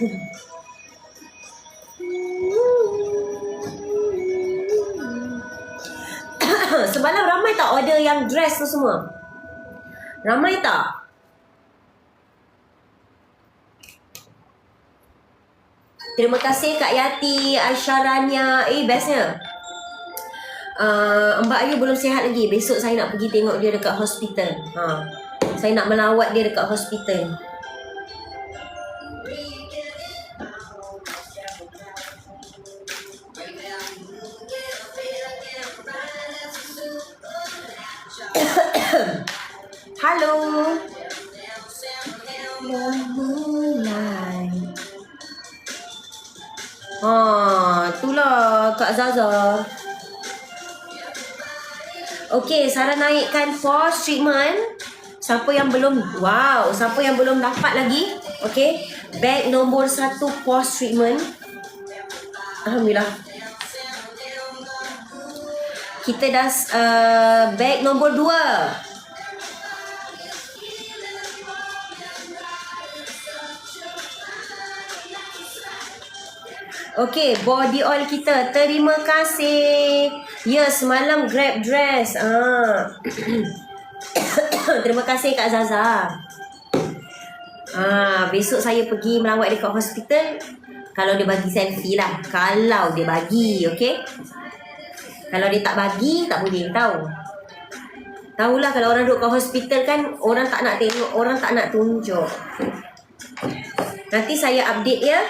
Semalam ramai tak order yang dress tu semua? Ramai tak? Terima kasih Kak Yati, Aisyaranya. Bestnya. Mbak Ayu belum sihat lagi. Besok saya nak pergi tengok dia dekat hospital. Saya nak melawat dia dekat hospital. Halo. Itulah Kak Zaza. Okey, Sarah naikkan pause treatment. Siapa yang belum dapat lagi, okey, bag nombor 1 pause treatment. Alhamdulillah. Kita dah bag nombor 2. Okey, body oil kita. Terima kasih. Ya, semalam grab dress. Terima kasih Kak Zaza. Besok saya pergi melawat dekat hospital. Kalau dia bagi selfie lah. Kalau dia bagi, okey? Kalau dia tak bagi, tak boleh tahu. Tahulah kalau orang duduk kat hospital kan, orang tak nak tengok, orang tak nak tunjuk. Nanti saya update ya.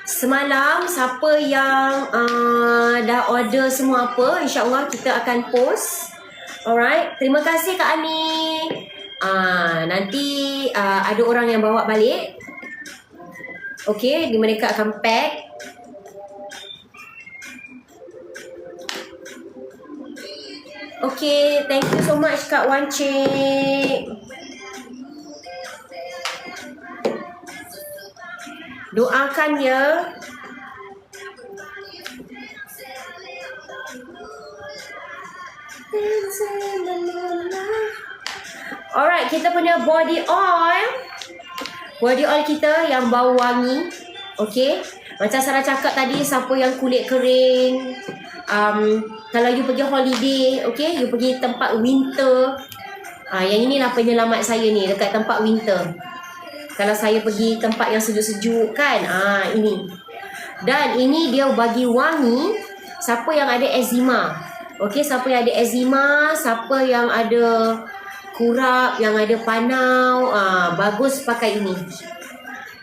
Semalam siapa yang dah order semua apa, insya-Allah kita akan post. Alright, terima kasih Kak Ani. Nanti ada orang yang bawa balik. Okey, mereka akan pack. Okey, thank you so much Kak Wan Cik. Doakan ya. Alright, kita punya body oil. Body oil kita yang bau wangi. Okay. Macam Sarah cakap tadi, siapa yang kulit kering, kalau you pergi holiday, okay, you pergi tempat winter. Yang inilah penyelamat saya ni, dekat tempat winter. Kalau saya pergi tempat yang sejuk-sejuk kan, ini. Dan ini dia bagi wangi siapa yang ada eczema. Okey, siapa yang ada eczema, siapa yang ada kurap, yang ada panau, bagus pakai ini.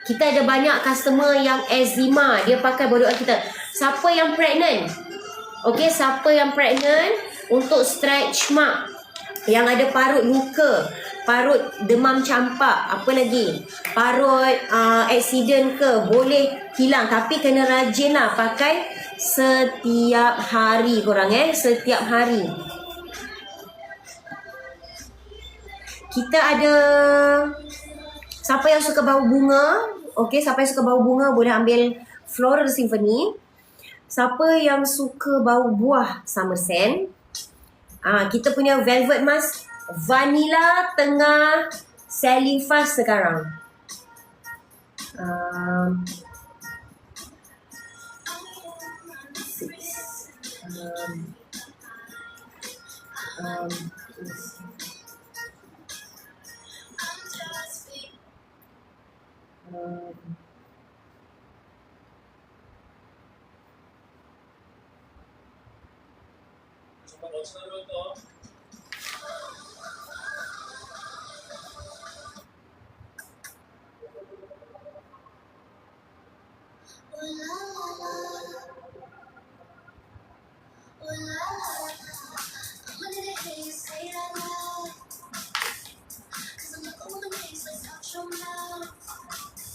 Kita ada banyak customer yang eczema, dia pakai body oil kita. Siapa yang pregnant? Okey, siapa yang pregnant untuk stretch mark, yang ada parut luka, parut demam campak, apa lagi, parut accident ke, boleh hilang. Tapi kena rajin lah pakai setiap hari korang setiap hari. Kita ada siapa yang suka bau bunga, okey, siapa yang suka bau bunga boleh ambil Floral Symphony. Siapa yang suka bau buah Somerset, kita punya velvet mask vanilla tengah selling fast sekarang.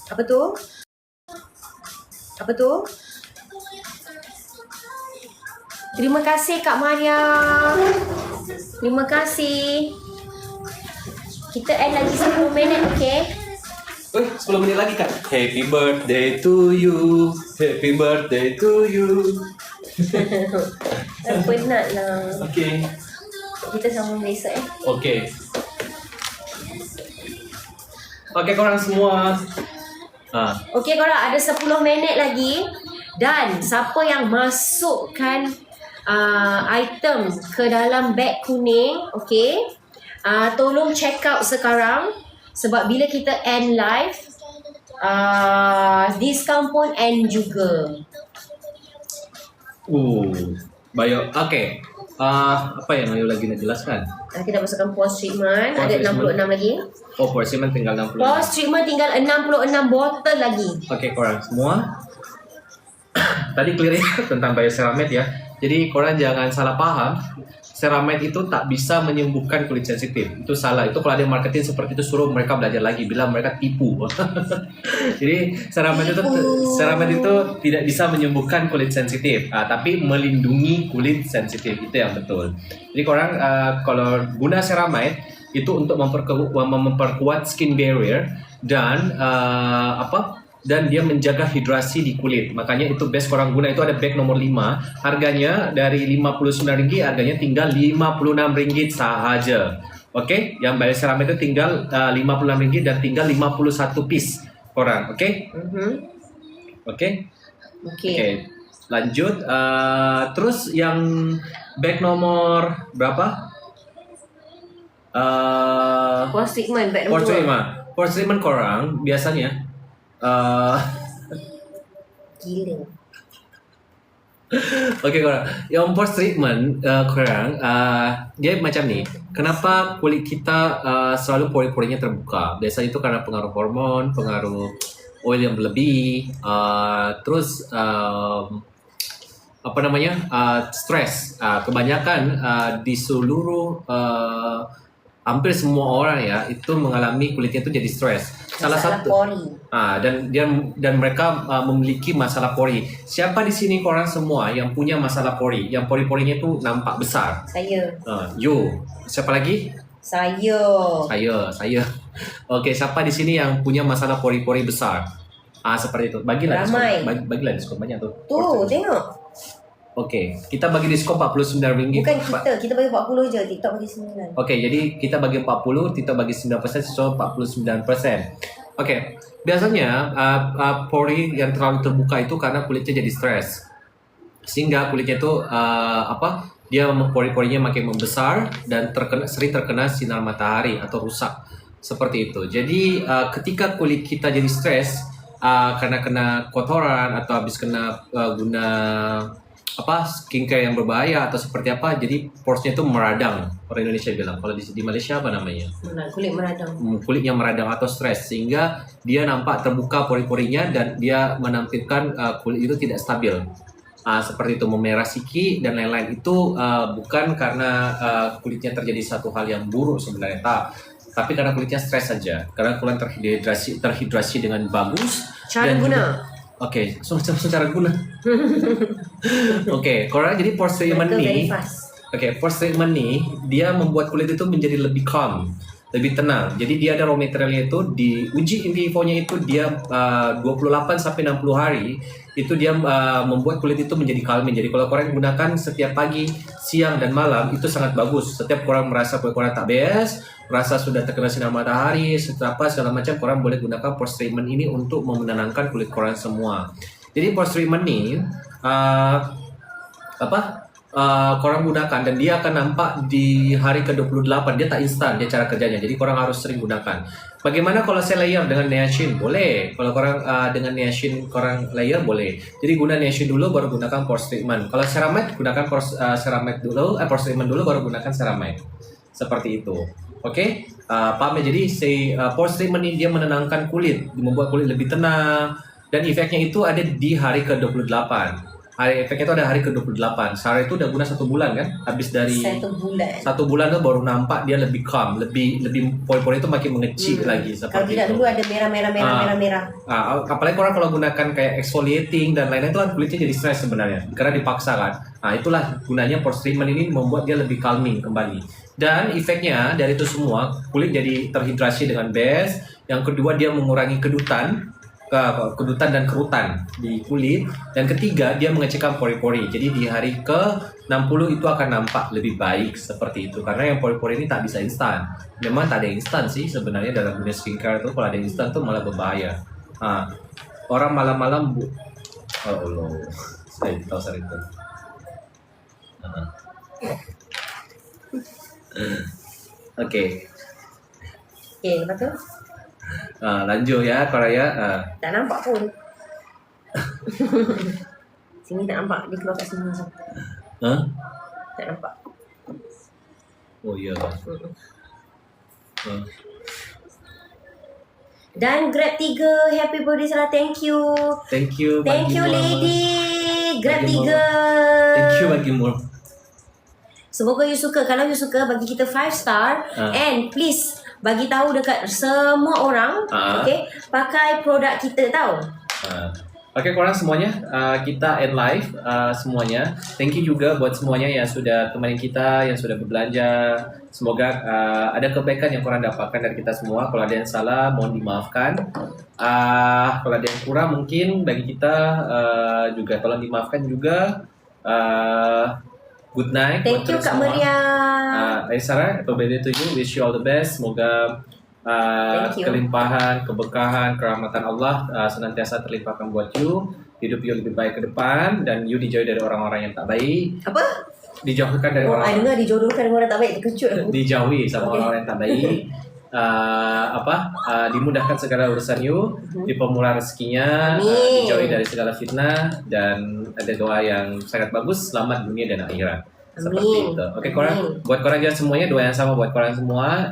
Apa tu? Apa tu? Terima kasih Kak Maria. Terima kasih. Kita end lagi 10 minit, okey? 10 minit lagi kan? Happy birthday to you. Happy birthday to you. Penat lah. Okay. Kita sambung besok Okay. Okay korang semua. Okey korang, ada 10 minit lagi. Dan siapa yang masukkan item ke dalam beg kuning, okey, tolong check out sekarang. Sebab bila kita end live, diskaun pun end juga. Baik. Okay. Apa yang Ayu lagi nak jelaskan? Kita masukkan post treatment. Post ada treatment. 66 lagi. Post treatment tinggal 60. Post treatment tinggal 66 botol lagi. Okay korang semua. Tadi clear tentang bioceramide ya. Jadi korang jangan salah faham. Ceramide itu tak bisa menyembuhkan kulit sensitif. Itu salah. Itu kalau ada marketing seperti itu, suruh mereka belajar lagi. Bilang mereka tipu. Jadi ceramide itu tidak bisa menyembuhkan kulit sensitif, tapi melindungi kulit sensitif. Itu yang betul. Jadi korang kalau guna ceramide itu untuk memperkuat skin barrier dan dan dia menjaga hidrasi di kulit. Makanya itu best korang guna. Itu ada bag nomor 5. Harganya dari RM59, harganya tinggal RM56 sahaja. Oke, yang bayar Ceramic itu tinggal RM56 dan tinggal 51 piece korang. Oke? Oke? Okey. Oke. Lanjut. Terus yang bag nomor berapa? Pause treatment bag Port nombor 2. treatment. Port treatment korang biasanya Gila. Okey korang. Yang port treatment korang dia macam ni. Kenapa kulit kita selalu pori-porinya terbuka? Biasanya itu karena pengaruh hormon, pengaruh oil yang berlebih, terus apa namanya? Stres. Kebanyakan di seluruh hampir semua orang ya itu mengalami kulitnya itu jadi stres. Salah Masalah satu pori. dan mereka memiliki masalah pori. Siapa di sini korang semua yang punya masalah pori, yang pori-porinya itu nampak besar? Saya. You. Siapa lagi? Saya. Saya. Okey, siapa di sini yang punya masalah pori-pori besar? Seperti itu. Bagilah Ramai. diskon. Bagilah diskon banyak tu. Tu, tengok. Okey, kita bagi diskon RM49. Bukan kita bagi 40 je, TikTok bagi 9. Okey, jadi kita bagi 40, kita bagi 9%, so 49%. Okey, biasanya pori yang terlalu terbuka itu karena kulitnya jadi stres. Sehingga kulitnya itu dia pori-porinya makin membesar dan sering terkena sinar matahari atau rusak. Seperti itu. Jadi ketika kulit kita jadi stres karena kena kotoran atau habis kena guna skincare yang berbahaya atau seperti apa, jadi porosnya itu meradang. Orang Indonesia bilang, kalau di Malaysia apa namanya? Kulit meradang. Kulitnya meradang atau stres sehingga dia nampak terbuka pori-porinya dan dia menampilkan kulit itu tidak stabil. Seperti itu, memerah siki dan lain-lain. Itu bukan karena kulitnya terjadi satu hal yang buruk sebenarnya, tapi karena kulitnya stres saja. Karena kulit terhidrasi dengan bagus. Cara dan guna. Okey, so macam cara guna. Okey, korang jadi pore treatment Betul, ni. very fast. Okey, pore treatment ni dia membuat kulit itu menjadi lebih calm, lebih tenang. Jadi dia ada raw materialnya itu diuji in vivo-nya itu dia 28 sampai 60 hari itu dia membuat kulit itu menjadi calming. Jadi kalau korang gunakan setiap pagi, siang dan malam itu sangat bagus. Setiap korang merasa kulit korang tak beres, merasa sudah terkena sinar matahari, segala macam, korang boleh gunakan pore treatment ini untuk menenangkan kulit korang semua. Jadi pore treatment ni korang gunakan dan dia akan nampak di hari ke-28. Dia tak instan dia cara kerjanya. Jadi korang harus sering gunakan. Bagaimana kalau saya layer dengan niacin? Boleh. Kalau korang dengan niacin korang layer boleh. Jadi guna niacin dulu baru gunakan pore treatment. Kalau ceramide gunakan ceramide dulu, pore treatment dulu baru gunakan ceramide. Seperti itu. Okey? Paham ya? Jadi pore treatment ini dia menenangkan kulit, membuat kulit lebih tenang dan efeknya itu ada di hari ke-28. Efeknya itu ada hari ke-28. Sarah itu udah guna 1 bulan kan? Habis dari 1 bulan. 1 bulan tu baru nampak dia lebih calm, lebih pori-pori itu makin mengecil lagi Kalau seperti tidak itu. dulu ada merah. Apalagi korang kalau gunakan kayak exfoliating dan lain-lain itu kan kulitnya jadi stres sebenarnya karena dipaksa kan. Itulah gunanya pore treatment ini, membuat dia lebih calming kembali. Dan efeknya dari itu semua, kulit jadi terhidrasi dengan best. Yang kedua, dia mengurangi kedutan dan kerutan di kulit. Dan ketiga, dia mengecilkan pori-pori. Jadi di hari ke-60 itu akan nampak lebih baik seperti itu. Karena yang pori-pori ini tak bisa instan. Memang tak ada instan sih sebenarnya dalam dunia skincare itu. Kalau ada instan tuh malah berbahaya. Orang malam-malam oh Allah, saya tahu sering itu. Okey. Okey, lepas tu Lanjut ya korang ya. tak nampak pun. Sini tak nampak, dia keluar kat sini macam. Tak nampak. Oh ya. Dan Grab 3, happy birthday Sarah, thank you. Thank you Lady. Grab Bagi 3. Thank you bagi more. Semoga you suka. Kalau you suka, bagi kita 5 star. And please bagi tahu dekat semua orang, okay, pakai produk kita tahu. Okey korang semuanya, kita end live semuanya. Thank you juga buat semuanya yang sudah temani kita, yang sudah berbelanja. Semoga ada kebaikan yang korang dapatkan dari kita semua. Kalau ada yang salah, mohon dimaafkan. Kalau ada yang kurang mungkin bagi kita juga tolong dimaafkan juga. Good night. Thank you Kak Maria. Aisara, happy birthday to you. Wish you all the best. Semoga Thank you. kelimpahan, keberkahan, kerahmatan Allah senantiasa terlimpahkan buat you. Hidup you lebih baik ke depan dan you dijauhi dari orang-orang yang tak baik. Apa? Dijauhkan dari Oh, I orang dengar dijodohkan dengan orang tak baik. Terkejut aku. dijauhi sama Okay. orang-orang yang tak baik. Dimudahkan segala urusan you, dipermulah rezekinya, Amin. dijauhi dari segala fitnah, dan ada doa yang sangat bagus, selamat dunia dan akhirat. Seperti itu. Oke, korang, Amin. buat korang juga semuanya doa yang sama buat korang semua.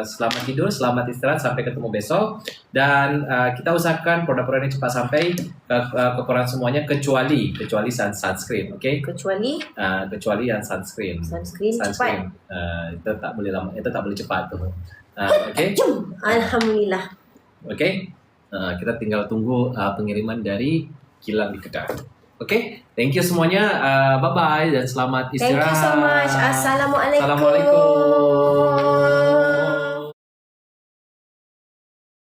Selamat tidur, selamat istirahat, sampai ketemu besok. Dan kita usahakan produk-produk ini cepat sampai ke korang semuanya kecuali sunscreen, oke? Kecuali yang sunscreen. Sunscreen cepat. Itu tak boleh lama, itu tak boleh cepat tuh. Oke. Jom. Alhamdulillah. Oke, kita tinggal tunggu pengiriman dari kilang di Kedah. Oke, thank you semuanya. Bye bye dan selamat Thank istirahat. you so much. Assalamualaikum. Assalamualaikum.